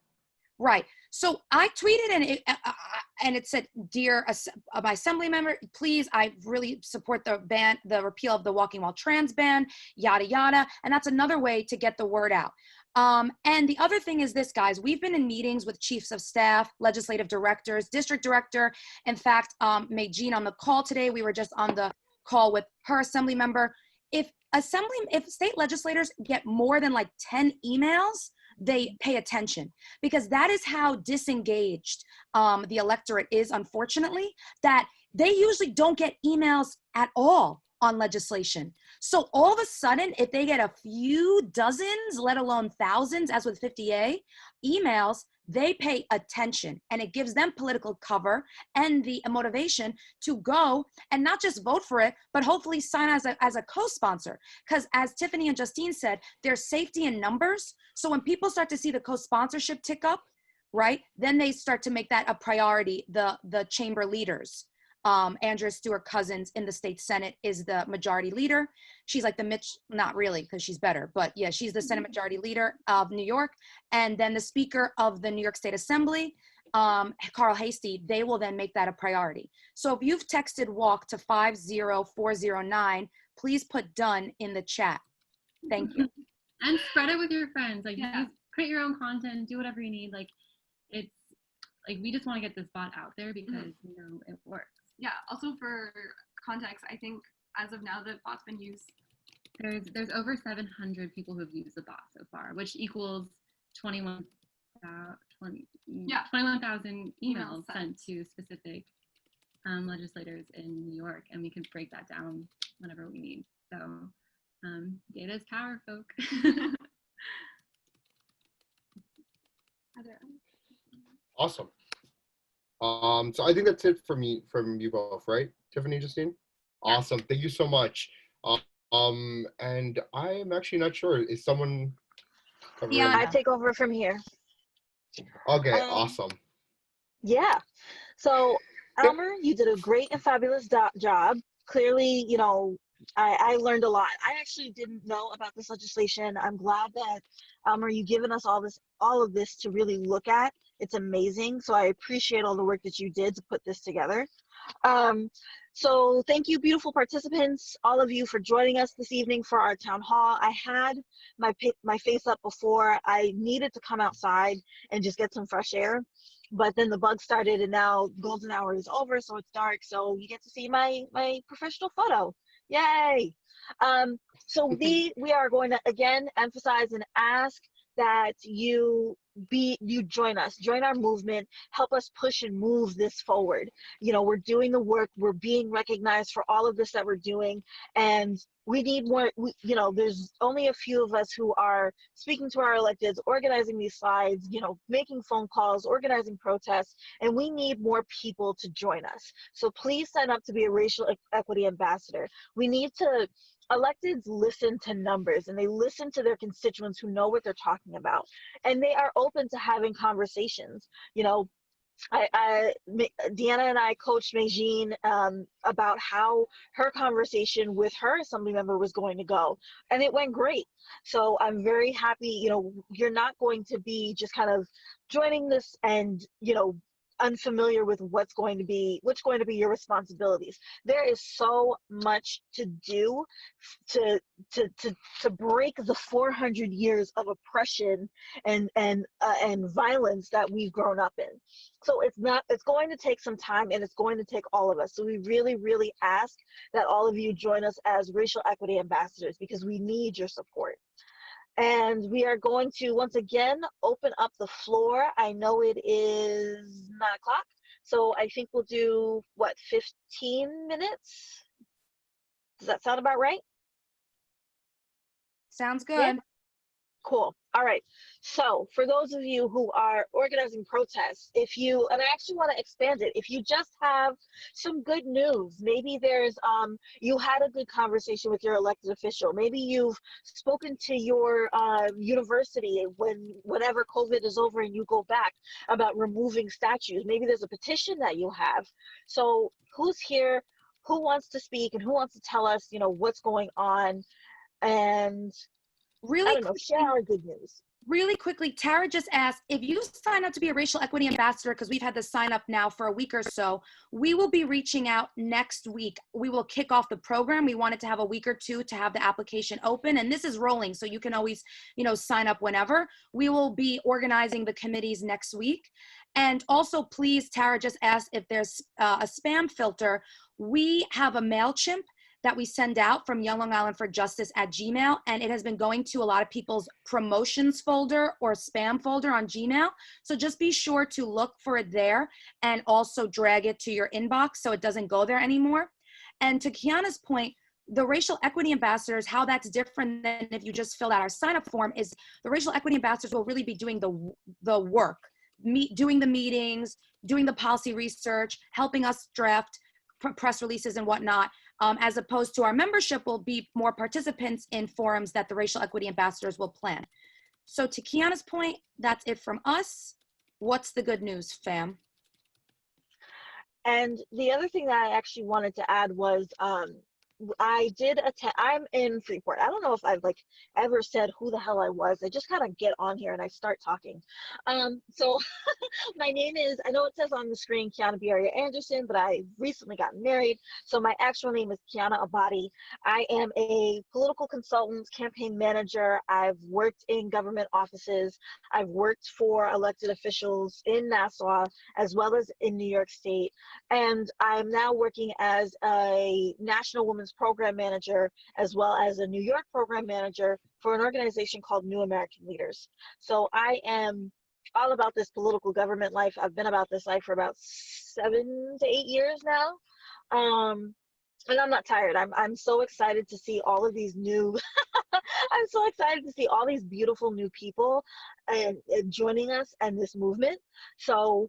B: Right. So I tweeted and it said, "Dear my assembly member, please, I really support the repeal of the Walking While Trans ban, yada yada." And that's another way to get the word out. And the other thing is this, guys, we've been in meetings with chiefs of staff, legislative directors, district director. In fact, Jean on the call today. We were just on the call with her assembly member. if state legislators get more than like 10 emails, they pay attention, because that is how disengaged the electorate is, unfortunately, that they usually don't get emails at all on legislation. So all of a sudden, if they get a few dozens, let alone thousands, as with 50A emails, they pay attention, and it gives them political cover and the motivation to go and not just vote for it, but hopefully sign as a co-sponsor. Because as Tiffany and Justine said, there's safety in numbers. So when people start to see the co-sponsorship tick up, right, then they start to make that a priority. The chamber leaders. Andrea Stewart Cousins in the state Senate is the majority leader. She's like the not really, because she's better, but yeah, she's the Senate majority leader of New York. And then the Speaker of the New York State Assembly, Carl Hastie, they will then make that a priority. So if you've texted WALK to 50409, please put done in the chat. Thank you.
E: And spread it with your friends. Like,
F: Yeah.
E: create your own content, do whatever you need. Like, it's like, we just want to get this bot out there because you know it works.
F: Yeah, also for context, I think as of now the bot's been used.
E: There's over 700 people who've used the bot so far, which equals 21,000 emails sent to specific legislators in New York, and we can break that down whenever we need. So data is power, folk.
D: Awesome. So I think that's it from you both, right? Tiffany, Justine?
B: Yeah.
D: Awesome. Thank you so much. And I am actually not sure. Is someone covering?
B: Yeah,
G: I take over from here.
D: Okay, awesome.
G: Yeah. So, Elmer, you did a great and fabulous job. Clearly, you know, I learned a lot. I actually didn't know about this legislation. I'm glad that, Elmer, you've given us all of this to really look at. It's amazing. So I appreciate all the work that you did to put this together. So thank you, beautiful participants, all of you, for joining us this evening for our town hall. I had my face up before. I needed to come outside and just get some fresh air, but then the bug started, and now golden hour is over, so it's dark. So you get to see my professional photo. Yay! So we are going to again emphasize and ask that you join us, join our movement, help us push and move this forward. You know, we're doing the work, we're being recognized for all of this that we're doing, and we need more. You know, there's only a few of us who are speaking to our electeds, organizing these slides, you know, making phone calls, organizing protests, and we need more people to join us. So please sign up to be a racial equity ambassador. We need to electeds listen to numbers, and they listen to their constituents who know what they're talking about, and they are open to having conversations. You know, Deanna and I coached Meijin about how her conversation with her assembly member was going to go, and it went great. So I'm very happy. You know, you're not going to be just kind of joining this and, you know, unfamiliar with what's going to be your responsibilities. There is so much to do to break the 400 years of oppression and violence that we've grown up in. So it's going to take some time, and it's going to take all of us. So we really, really ask that all of you join us as racial equity ambassadors, because we need your support. And we are going to once again open up the floor. I know it is 9 o'clock, so I think we'll do, what, 15 minutes? Does that sound about right?
B: Sounds good.
G: Yeah? Cool. All right. So for those of you who are organizing protests, and I actually want to expand it, if you just have some good news, maybe there's, you had a good conversation with your elected official, maybe you've spoken to your university whenever COVID is over and you go back, about removing statues, maybe there's a petition that you have. So who's here, who wants to speak, and who wants to tell us, you know, what's going on? And
B: Really
G: I don't know, share our good news.
B: Really quickly, Tara just asked, if you sign up to be a racial equity ambassador, because we've had this sign up now for a week or so, we will be reaching out next week. We will kick off the program. We wanted to have a week or two to have the application open, and this is rolling, so you can always, you know, sign up whenever. We will be organizing the committees next week. And also, please, Tara just asked if there's a spam filter. We have a MailChimp that we send out from Young Long Island for Justice at Gmail, and it has been going to a lot of people's promotions folder or spam folder on Gmail. So just be sure to look for it there and also drag it to your inbox so it doesn't go there anymore. And to Kiana's point, the racial equity ambassadors, how that's different than if you just filled out our sign up form, is the racial equity ambassadors will really be doing the work, doing the meetings, doing the policy research, helping us draft press releases and whatnot, as opposed to our membership will be more participants in forums that the racial equity ambassadors will plan. So to Kiana's point, that's it from us. What's the good news, fam?
G: And the other thing that I actually wanted to add was I did attend. I'm in Freeport. I don't know if I've like ever said who the hell I was. I just kind of get on here and I start talking. So my name is, I know it says on the screen Kiana Biaria Anderson, but I recently got married. So my actual name is Kiana Abadi. I am a political consultant, campaign manager. I've worked in government offices. I've worked for elected officials in Nassau as well as in New York State. And I'm now working as a National Women's Program Manager as well as a New York Program Manager for an organization called New American Leaders. So I am all about this political government life. I've been about this life for about 7 to 8 years now. And I'm not tired. I'm so excited to see all of these new, I'm so excited to see all these beautiful new people and joining us and this movement. So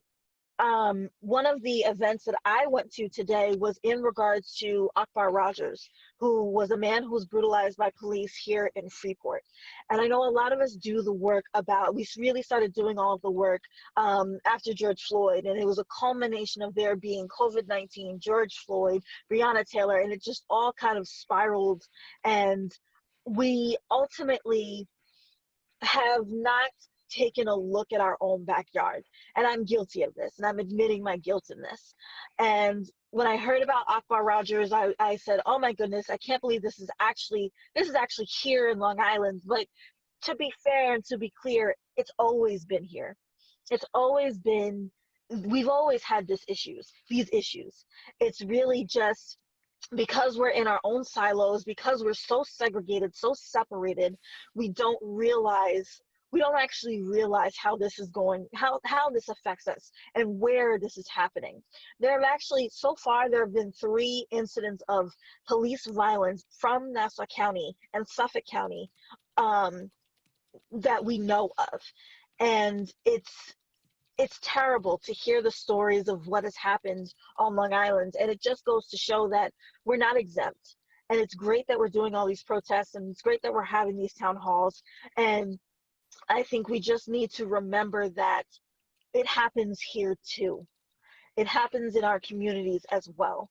G: one of the events that I went to today was in regards to Akbar Rogers, who was a man who was brutalized by police here in Freeport. And I know a lot of us do the work about, we really started doing all of the work after George Floyd, and it was a culmination of there being COVID-19, George Floyd, Breonna Taylor, and it just all kind of spiraled. And we ultimately have not taken a look at our own backyard. And I'm guilty of this, and I'm admitting my guilt in this. And when I heard about Akbar Rogers, I said, oh my goodness, I can't believe this is actually here in Long Island. But to be fair and to be clear, it's always been here. It's always been, we've always had these issues. It's really just because we're in our own silos, because we're so segregated, so separated, we don't actually realize how this is going, how this affects us and where this is happening. There have actually, so far, there have been 3 incidents of police violence from Nassau County and Suffolk County that we know of. And it's terrible to hear the stories of what has happened on Long Island. And it just goes to show that we're not exempt. And it's great that we're doing all these protests, and it's great that we're having these town halls. And I think we just need to remember that it happens here too. It happens in our communities as well.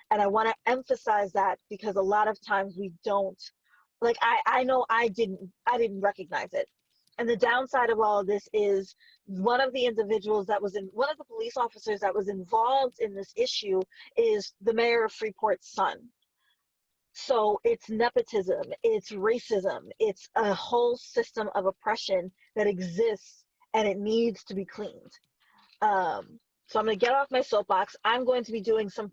G: And I want to emphasize that because a lot of times we don't, like I know I didn't recognize it. And the downside of all of this is one of the police officers that was involved in this issue is the mayor of Freeport's son. So it's nepotism, it's racism, it's a whole system of oppression that exists, and it needs to be cleaned. So I'm going to get off my soapbox. I'm going to be doing some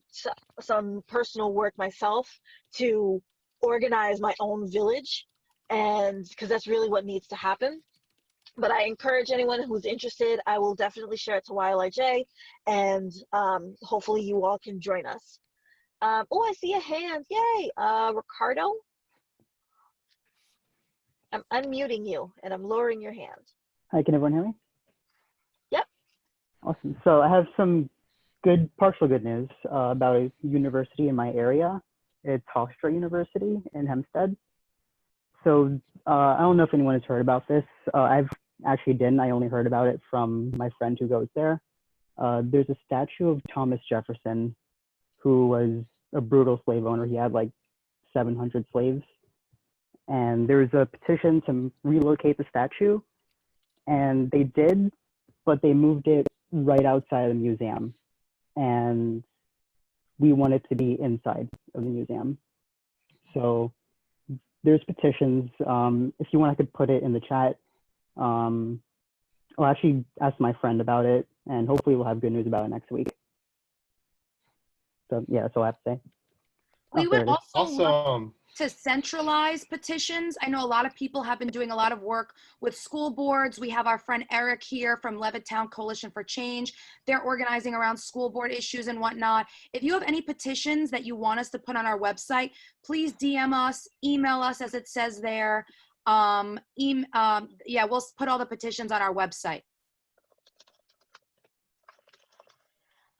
G: personal work myself to organize my own village, and because that's really what needs to happen. But I encourage anyone who's interested, I will definitely share it to YLIJ, and hopefully you all can join us. Oh, I see a hand. Yay. Ricardo? I'm unmuting you and I'm lowering your hand.
H: Hi, can everyone hear me?
G: Yep.
H: Awesome. So I have some partial good news about a university in my area. It's Hofstra University in Hempstead. So I don't know if anyone has heard about this. I've actually didn't. I only heard about it from my friend who goes there. There's a statue of Thomas Jefferson, who was a brutal slave owner. He had like 700 slaves. And there was a petition to relocate the statue. And they did, but they moved it right outside of the museum. And we want it to be inside of the museum. So there's petitions. If you want, I could put it in the chat. I'll actually ask my friend about it, and hopefully we'll have good news about it next week. So yeah, that's all I have to say.
B: We would
H: there it is.
B: also love
D: Awesome.
B: to centralize petitions. I know a lot of people have been doing a lot of work with school boards. We have our friend Eric here from Levittown Coalition for Change. They're organizing around school board issues and whatnot. If you have any petitions that you want us to put on our website, please DM us, email us as it says there. Yeah, we'll put all the petitions on our website.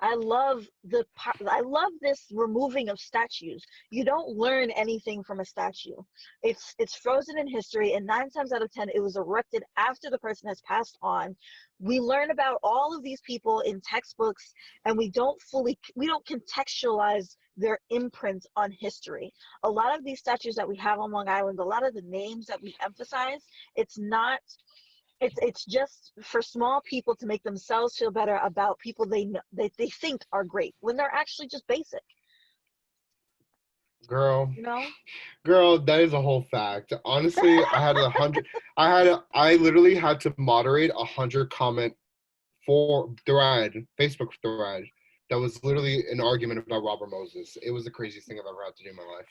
G: I love this removing of statues. You don't learn anything from a statue. It's frozen in history, and 9 times out of 10 it was erected after the person has passed on. We learn about all of these people in textbooks, and we don't contextualize their imprint on history. A lot of these statues that we have on Long Island, a lot of the names that we emphasize, it's just for small people to make themselves feel better about people they think are great when they're actually just basic.
D: Girl,
G: You know?
D: girl, that is a whole fact. Honestly, I literally had to moderate 100 comment Facebook thread that was literally an argument about Robert Moses. It was the craziest thing I've ever had to do in my life.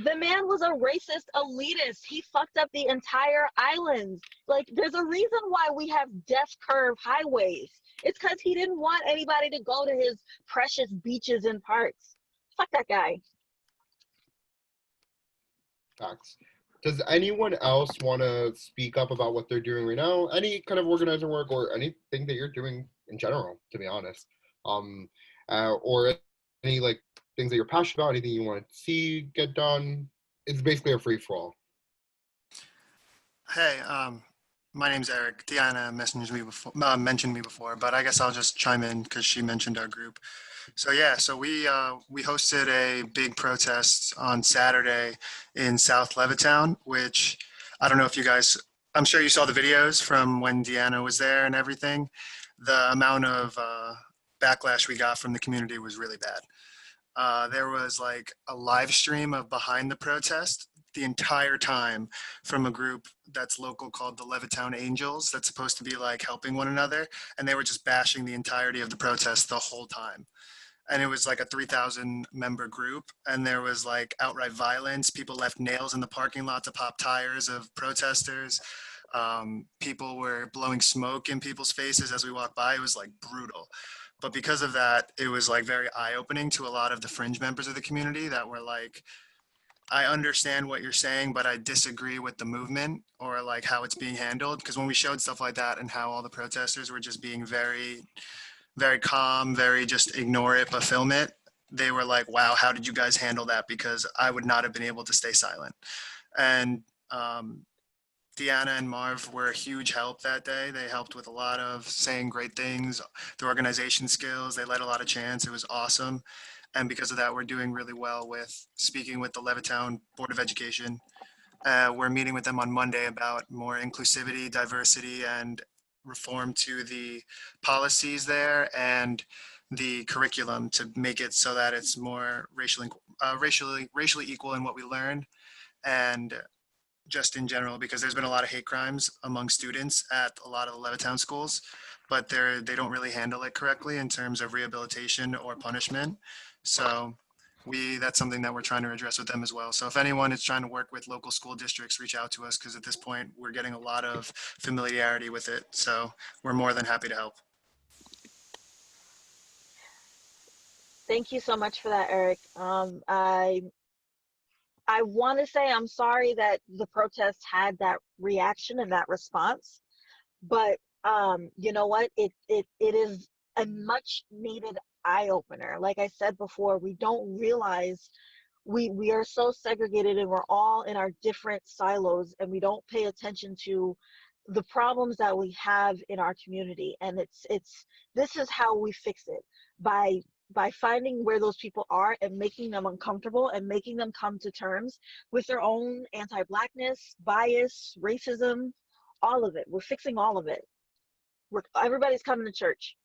G: The man was a racist elitist. He fucked up the entire island. Like, there's a reason why we have death curve highways. It's because he didn't want anybody to go to his precious beaches and parks. Fuck that guy.
D: Facts. Does anyone else want to speak up about what they're doing right now? Any kind of organizing work or anything that you're doing in general, to be honest? Or any like things that you're passionate about, anything you want to see get done? It's basically a free-for-all.
I: Hey, my name's Eric. Deanna mentioned me before, but I guess I'll just chime in because she mentioned our group. So yeah, we hosted a big protest on Saturday in South Levittown, which I don't know if you guys, I'm sure you saw the videos from when Deanna was there and everything. The amount of backlash we got from the community was really bad. There was like a live stream of behind the protest the entire time from a group that's local called the Levittown Angels that's supposed to be like helping one another, and they were just bashing the entirety of the protest the whole time. And it was like a 3,000 member group, and there was like outright violence. People left nails in the parking lot to pop tires of protesters. People were blowing smoke in people's faces as we walked by. It was like brutal. But because of that, it was like very eye-opening to a lot of the fringe members of the community that were like, I understand what you're saying, but I disagree with the movement or like how it's being handled. Because when we showed stuff like that and how all the protesters were just being very, very calm, very just ignore it, but film it, they were like, wow, how did you guys handle that? Because I would not have been able to stay silent. And Deanna and Marv were a huge help that day. They helped with a lot of saying great things, their organization skills. They led a lot of chants. It was awesome. And because of that, we're doing really well with speaking with the Levittown Board of Education. We're meeting with them on Monday about more inclusivity, diversity, and reform to the policies there and the curriculum to make it so that it's more racially equal in what we learn. And just in general, because there's been a lot of hate crimes among students at a lot of the Levittown schools, but they don't really handle it correctly in terms of rehabilitation or punishment. So that's something that we're trying to address with them as well. So if anyone is trying to work with local school districts, reach out to us, because at this point we're getting a lot of familiarity with it. So we're more than happy to help.
G: Thank you so much for that, Eric. I want to say I'm sorry that the protest had that reaction and that response, but you know what? It is a much needed eye opener. Like I said before, we don't realize we are so segregated and we're all in our different silos, and we don't pay attention to the problems that we have in our community. And this is how we fix it, by finding where those people are and making them uncomfortable and making them come to terms with their own anti-Blackness, bias, racism, all of it. We're fixing all of it. Everybody's coming to church.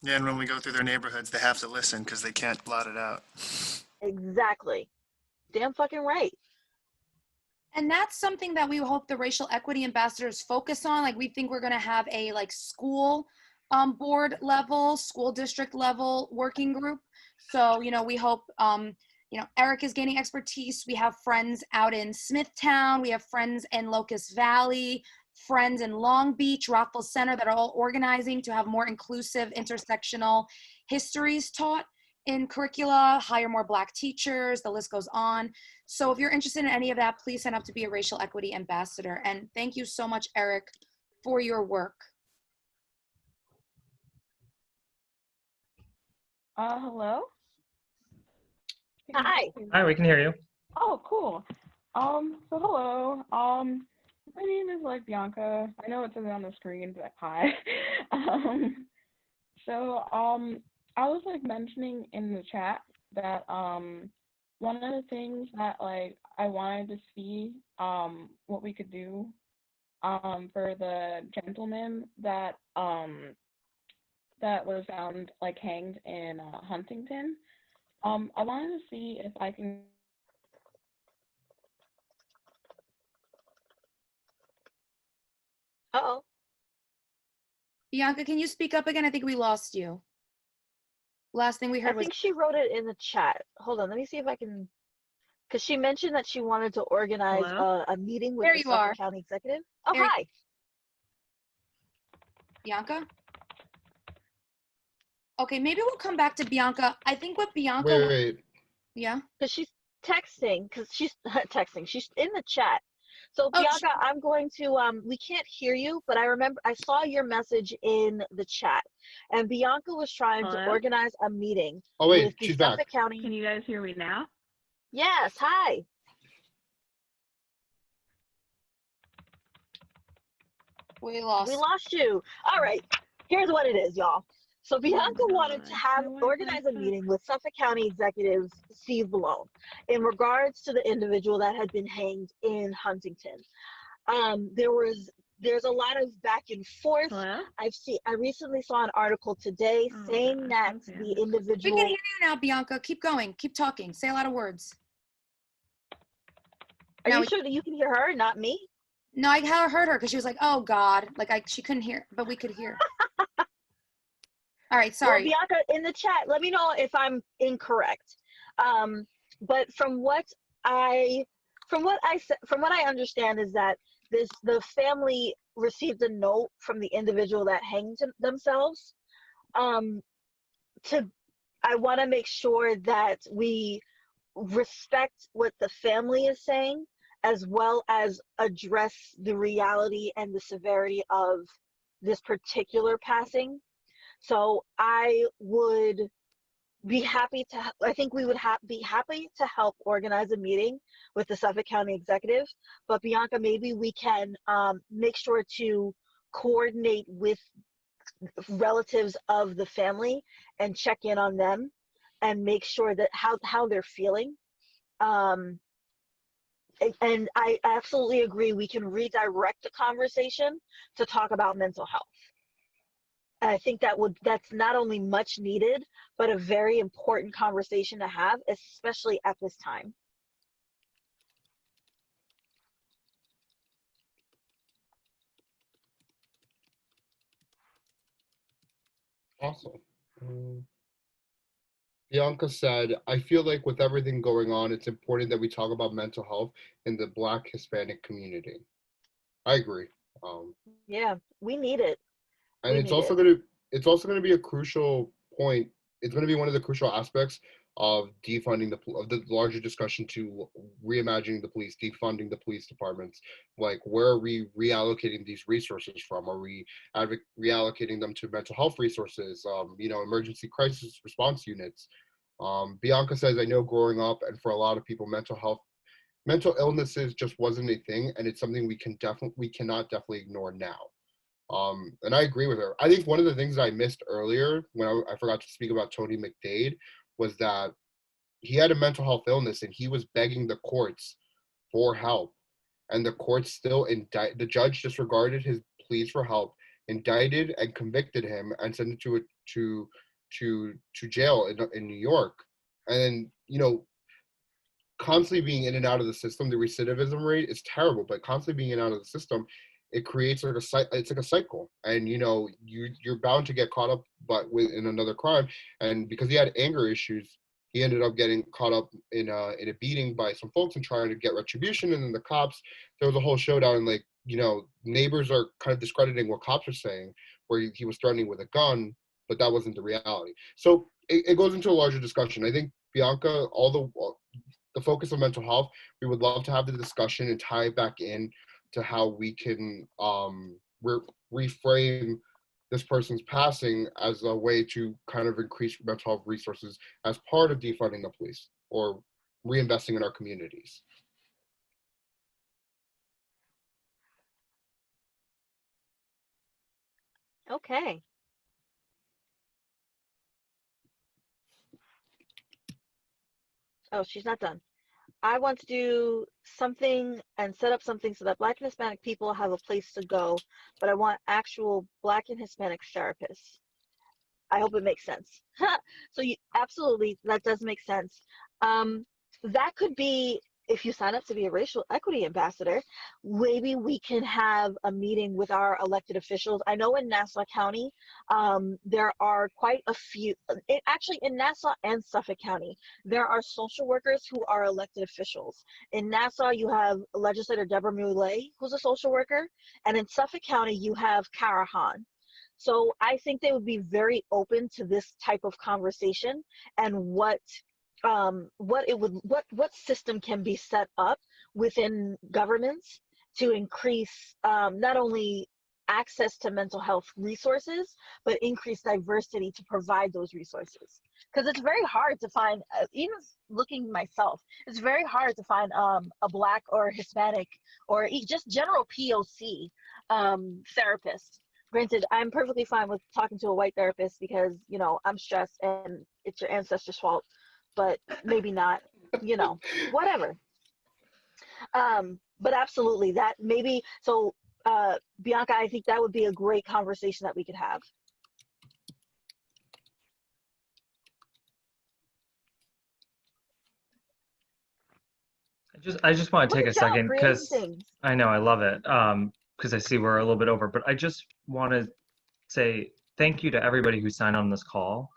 I: Yeah, and when we go through their neighborhoods, they have to listen because they can't blot it out.
G: Exactly. Damn fucking right.
B: And that's something that we hope the racial equity ambassadors focus on. Like, we think we're going to have a like school board level, school district level working group. So, we hope, Eric is gaining expertise. We have friends out in Smithtown. We have friends in Locust Valley, friends in Long Beach, Rockville Center that are all organizing to have more inclusive intersectional histories taught in curricula, hire more Black teachers, the list goes on. So if you're interested in any of that, please sign up to be a racial equity ambassador. And thank you so much, Eric, for your work.
J: Hello?
G: Hi.
A: Hi, we can hear you.
J: Oh, cool. So hello. My name is Bianca. I know it says it on the screen, but hi. I was mentioning in the chat that one of the things that I wanted to see what we could do for the gentleman that was found hanged in Huntington. I wanted to see if I can.
G: Uh-oh.
B: Bianca, can you speak up again? I think we lost you. Last thing we heard
G: I think she wrote it in the chat. Hold on, let me see if I can, because she mentioned that she wanted to organize a meeting with
B: There
G: the
B: you
G: Suffolk
B: are.
G: County Executive. Oh,
B: There you-
G: hi.
B: Bianca? Okay, maybe we'll come back to Bianca. I think what Bianca.
D: Wait.
B: Yeah.
G: Because she's texting, she's in the chat. So
B: Oh,
G: Bianca, I'm going to, we can't hear you, but I saw your message in the chat. And Bianca was trying to organize a meeting with the Suffolk County.
J: Can you guys hear me now?
G: Yes, hi.
B: We lost
G: you. All right, here's what it is, y'all. So Bianca wanted to organize a meeting with Suffolk County Executive Steve Malone in regards to the individual that had been hanged in Huntington. There's a lot of back and forth.
J: Hello?
G: I recently saw an article today saying that the individual.
B: We can hear you now, Bianca. Keep going. Keep talking. Say a lot of words.
G: Are you sure that you can hear her, not me?
B: No, I heard her because she was like, "Oh God," she couldn't hear, but we could hear. All right, sorry.
G: Well, Bianca, in the chat, let me know if I'm incorrect. But from what I understand is that the family received a note from the individual that hanged themselves. I want to make sure that we respect what the family is saying, as well as address the reality and the severity of this particular passing. So I would be happy to, I think we would be happy to help organize a meeting with the Suffolk County Executive. But Bianca, maybe we can make sure to coordinate with relatives of the family and check in on them and make sure that how they're feeling. And I absolutely agree, we can redirect the conversation to talk about mental health. And I think that's not only much needed, but a very important conversation to have, especially at this time.
D: Awesome. Bianca said, I feel like with everything going on, it's important that we talk about mental health in the Black Hispanic community. I agree.
G: Yeah, we need it.
D: And it's also going to be a crucial point. It's going to be one of the crucial aspects of defunding of the larger discussion to reimagining the police, defunding the police departments. Like, where are we reallocating these resources from? Are we reallocating them to mental health resources, emergency crisis response units? Bianca says, I know growing up and for a lot of people, mental illnesses just wasn't a thing, and it's something we cannot definitely ignore now. And I agree with her. I think one of the things that I missed earlier when I forgot to speak about Tony McDade was that he had a mental health illness and he was begging the courts for help, and the courts still the judge disregarded his pleas for help, indicted and convicted him, and sent him to jail in New York. And then, constantly being in and out of the system, the recidivism rate is terrible, but constantly being in and out of the system it creates like it's like a cycle, and you know, you're bound to get caught up but in another crime. And because he had anger issues, he ended up getting caught up in a beating by some folks and trying to get retribution. And then the cops, there was a whole showdown, and like, you know, neighbors are kind of discrediting what cops are saying, where he was threatening with a gun, but that wasn't the reality. So it goes into a larger discussion. I think, Bianca, all the focus of mental health, we would love to have the discussion and tie it back in to how we can reframe this person's passing as a way to kind of increase mental health resources as part of defunding the police or reinvesting in our communities.
G: Okay. Oh, she's not done. I want to do something and set up something so that Black and Hispanic people have a place to go, but I want actual Black and Hispanic therapists. I hope it makes sense. So absolutely, that does make sense. That could be, if you sign up to be a racial equity ambassador, maybe we can have a meeting with our elected officials. I know in Nassau County, there are quite a few, actually in Nassau and Suffolk County, there are social workers who are elected officials. In Nassau, you have legislator Deborah Muley, who's a social worker, and in Suffolk County, you have Kara Hahn. So I think they would be very open to this type of conversation and what system can be set up within governments to increase not only access to mental health resources, but increase diversity to provide those resources. Because it's very hard to find, even looking myself, it's very hard to find a Black or Hispanic or just general POC therapist. Granted, I'm perfectly fine with talking to a white therapist because, you know, I'm stressed and it's your ancestors' fault, but maybe not, you know, whatever. But absolutely, that maybe, so Bianca, I think that would be a great conversation that we could have.
A: I just want to take a second because
G: things.
A: I know I love it. Because I see we're a little bit over, but I just want to say thank you to everybody who signed on this call.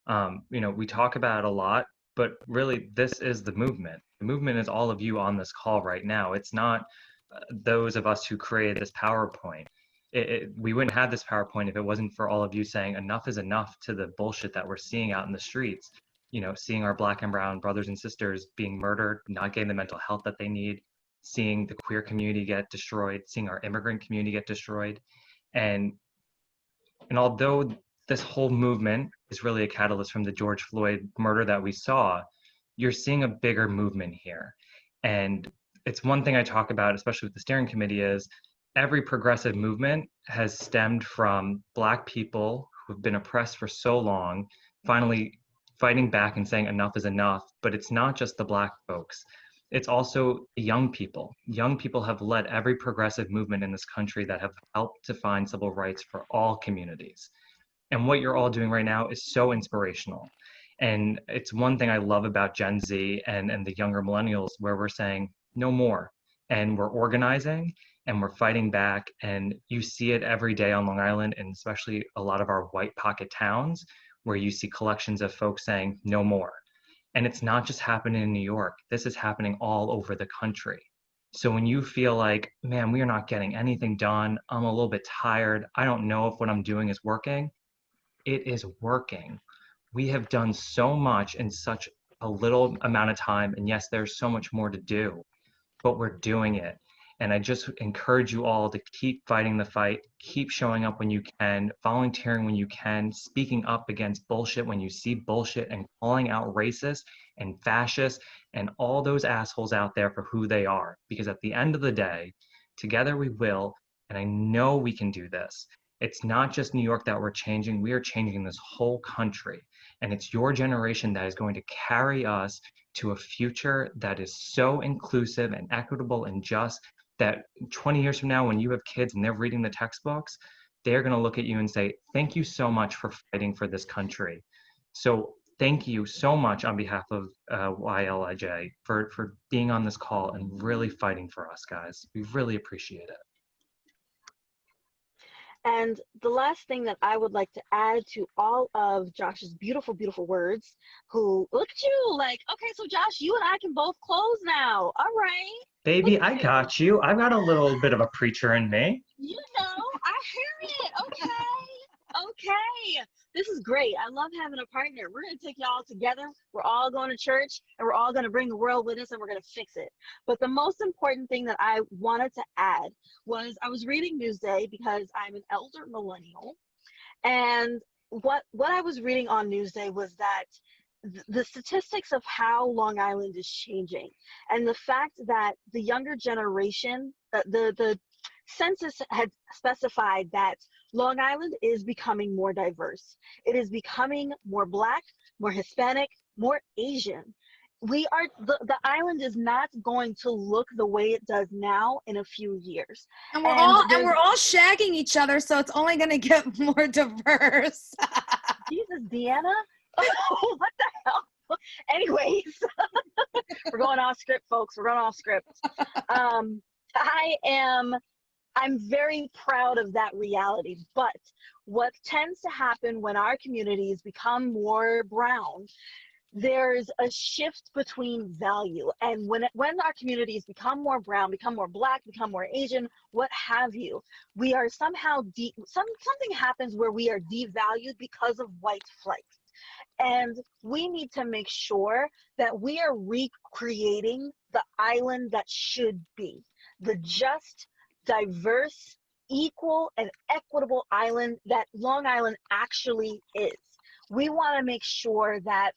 A: You know, we talk about it a lot, but really this is the movement. The movement is all of you on this call right now. It's not those of us who created this PowerPoint. We wouldn't have this PowerPoint if it wasn't for all of you saying enough is enough to the bullshit that we're seeing out in the streets. You know, seeing our Black and brown brothers and sisters being murdered, not getting the mental health that they need, seeing the queer community get destroyed, seeing our immigrant community get destroyed. And although this whole movement is really a catalyst from the George Floyd murder that we saw, you're seeing a bigger movement here. And it's one thing I talk about, especially with the steering committee, is every progressive movement has stemmed from Black people who have been oppressed for so long, finally fighting back and saying enough is enough. But it's not just the Black folks. It's also young people. Young people have led every progressive movement in this country that have helped to find civil rights for all communities. And what you're all doing right now is so inspirational. And it's one thing I love about Gen Z and the younger millennials, where we're saying no more. And we're organizing and we're fighting back. And you see it every day on Long Island, and especially a lot of our white pocket towns, where you see collections of folks saying no more. And it's not just happening in New York. This is happening all over the country. So when you feel like, man, we are not getting anything done, I'm a little bit tired, I don't know if what I'm doing is working, it is working. We have done so much in such a little amount of time. And yes, there's so much more to do, but we're doing it. And I just encourage you all to keep fighting the fight, keep showing up when you can, volunteering when you can, speaking up against bullshit when you see bullshit, and calling out racists and fascists and all those assholes out there for who they are. Because at the end of the day, together we will, and I know we can do this. It's not just New York that we're changing, we are changing this whole country. And it's your generation that is going to carry us to a future that is so inclusive and equitable and just, that 20 years from now, when you have kids and they're reading the textbooks, they're going to look at you and say, thank you so much for fighting for this country. So thank you so much on behalf of YLIJ for being on this call and really fighting for us, guys. We really appreciate it.
G: And the last thing that I would like to add to all of Josh's beautiful, beautiful words, who, look at you, like, okay, so Josh, you and I can both close now. All right.
A: Baby, I got you. I've got a little bit of a preacher in me.
G: You know, I hear it. Okay. Okay. This is great. I love having a partner. We're going to take y'all together. We're all going to church and we're all going to bring the world with us and we're going to fix it. But the most important thing that I wanted to add was I was reading Newsday because I'm an elder millennial. And what I was reading on Newsday was that the statistics of how Long Island is changing and the fact that the younger generation, the census had specified that Long Island is becoming more diverse. It is becoming more Black, more Hispanic, more Asian. We are the island is not going to look the way it does now in a few years.
B: And we're all shagging each other, so it's only going to get more diverse.
G: Jesus, Deanna. Oh, what the hell? Anyways, we're going off script, folks. We're going off script. I'm very proud of that reality. But what tends to happen when our communities become more brown, there's a shift between value. And when our communities become more brown, become more Black, become more Asian, what have you, we are somehow something happens where we are devalued because of white flight. And we need to make sure that we are recreating the island that should be, the just, diverse, equal, and equitable island that Long Island actually is. We want to make sure that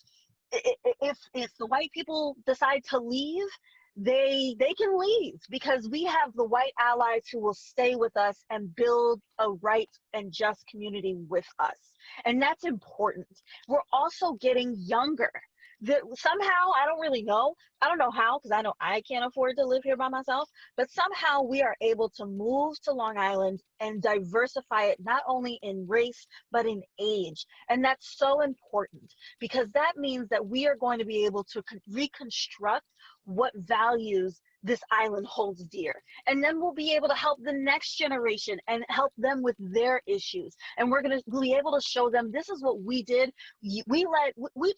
G: if the white people decide to leave, they can leave, because we have the white allies who will stay with us and build a right and just community with us. And that's important. We're also getting younger. Somehow, I don't know how, because I know I can't afford to live here by myself, but somehow we are able to move to Long Island and diversify it not only in race, but in age. And that's so important, because that means that we are going to be able to reconstruct what values this island holds dear. And then we'll be able to help the next generation and help them with their issues. And we'll be able to show them, this is what we did. We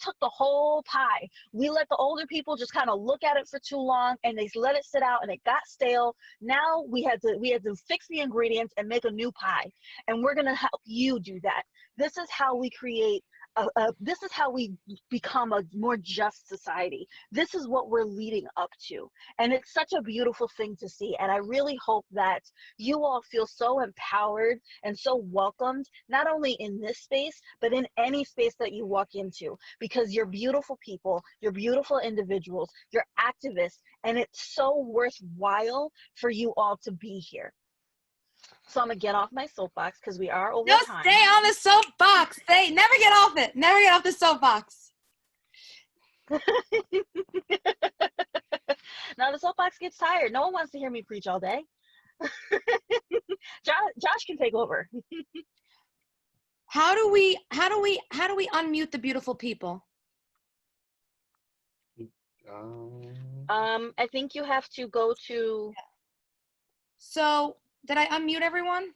G: took the whole pie. We let the older people just kind of look at it for too long, and they let it sit out and it got stale. Now we had to fix the ingredients and make a new pie. And we're going to help you do that. This is how we create this is how we become a more just society. This is what we're leading up to. And it's such a beautiful thing to see. And I really hope that you all feel so empowered and so welcomed, not only in this space, but in any space that you walk into, because you're beautiful people, you're beautiful individuals, you're activists, and it's so worthwhile for you all to be here. So I'm gonna get off my soapbox because we are over time.
B: Stay on the soapbox. Never get off it. Never get off the soapbox.
G: Now the soapbox gets tired. No one wants to hear me preach all day. Josh can take over.
B: How do we unmute the beautiful people?
G: I think you have to go to.
B: So did I unmute everyone?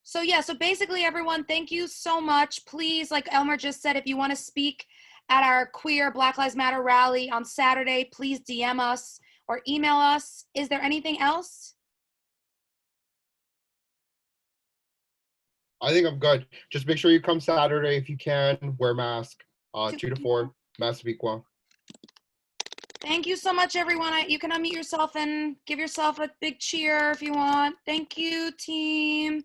B: So basically everyone, thank you so much. Please, like Elmer just said, if you want to speak at our queer Black Lives Matter rally on Saturday, please DM us or email us. Is there anything else?
D: I think I'm good. Just make sure you come Saturday if you can. Wear mask. 2 to 4. Mask equal.
B: Thank you so much, everyone. You can unmute yourself and give yourself a big cheer if you want. Thank you, team.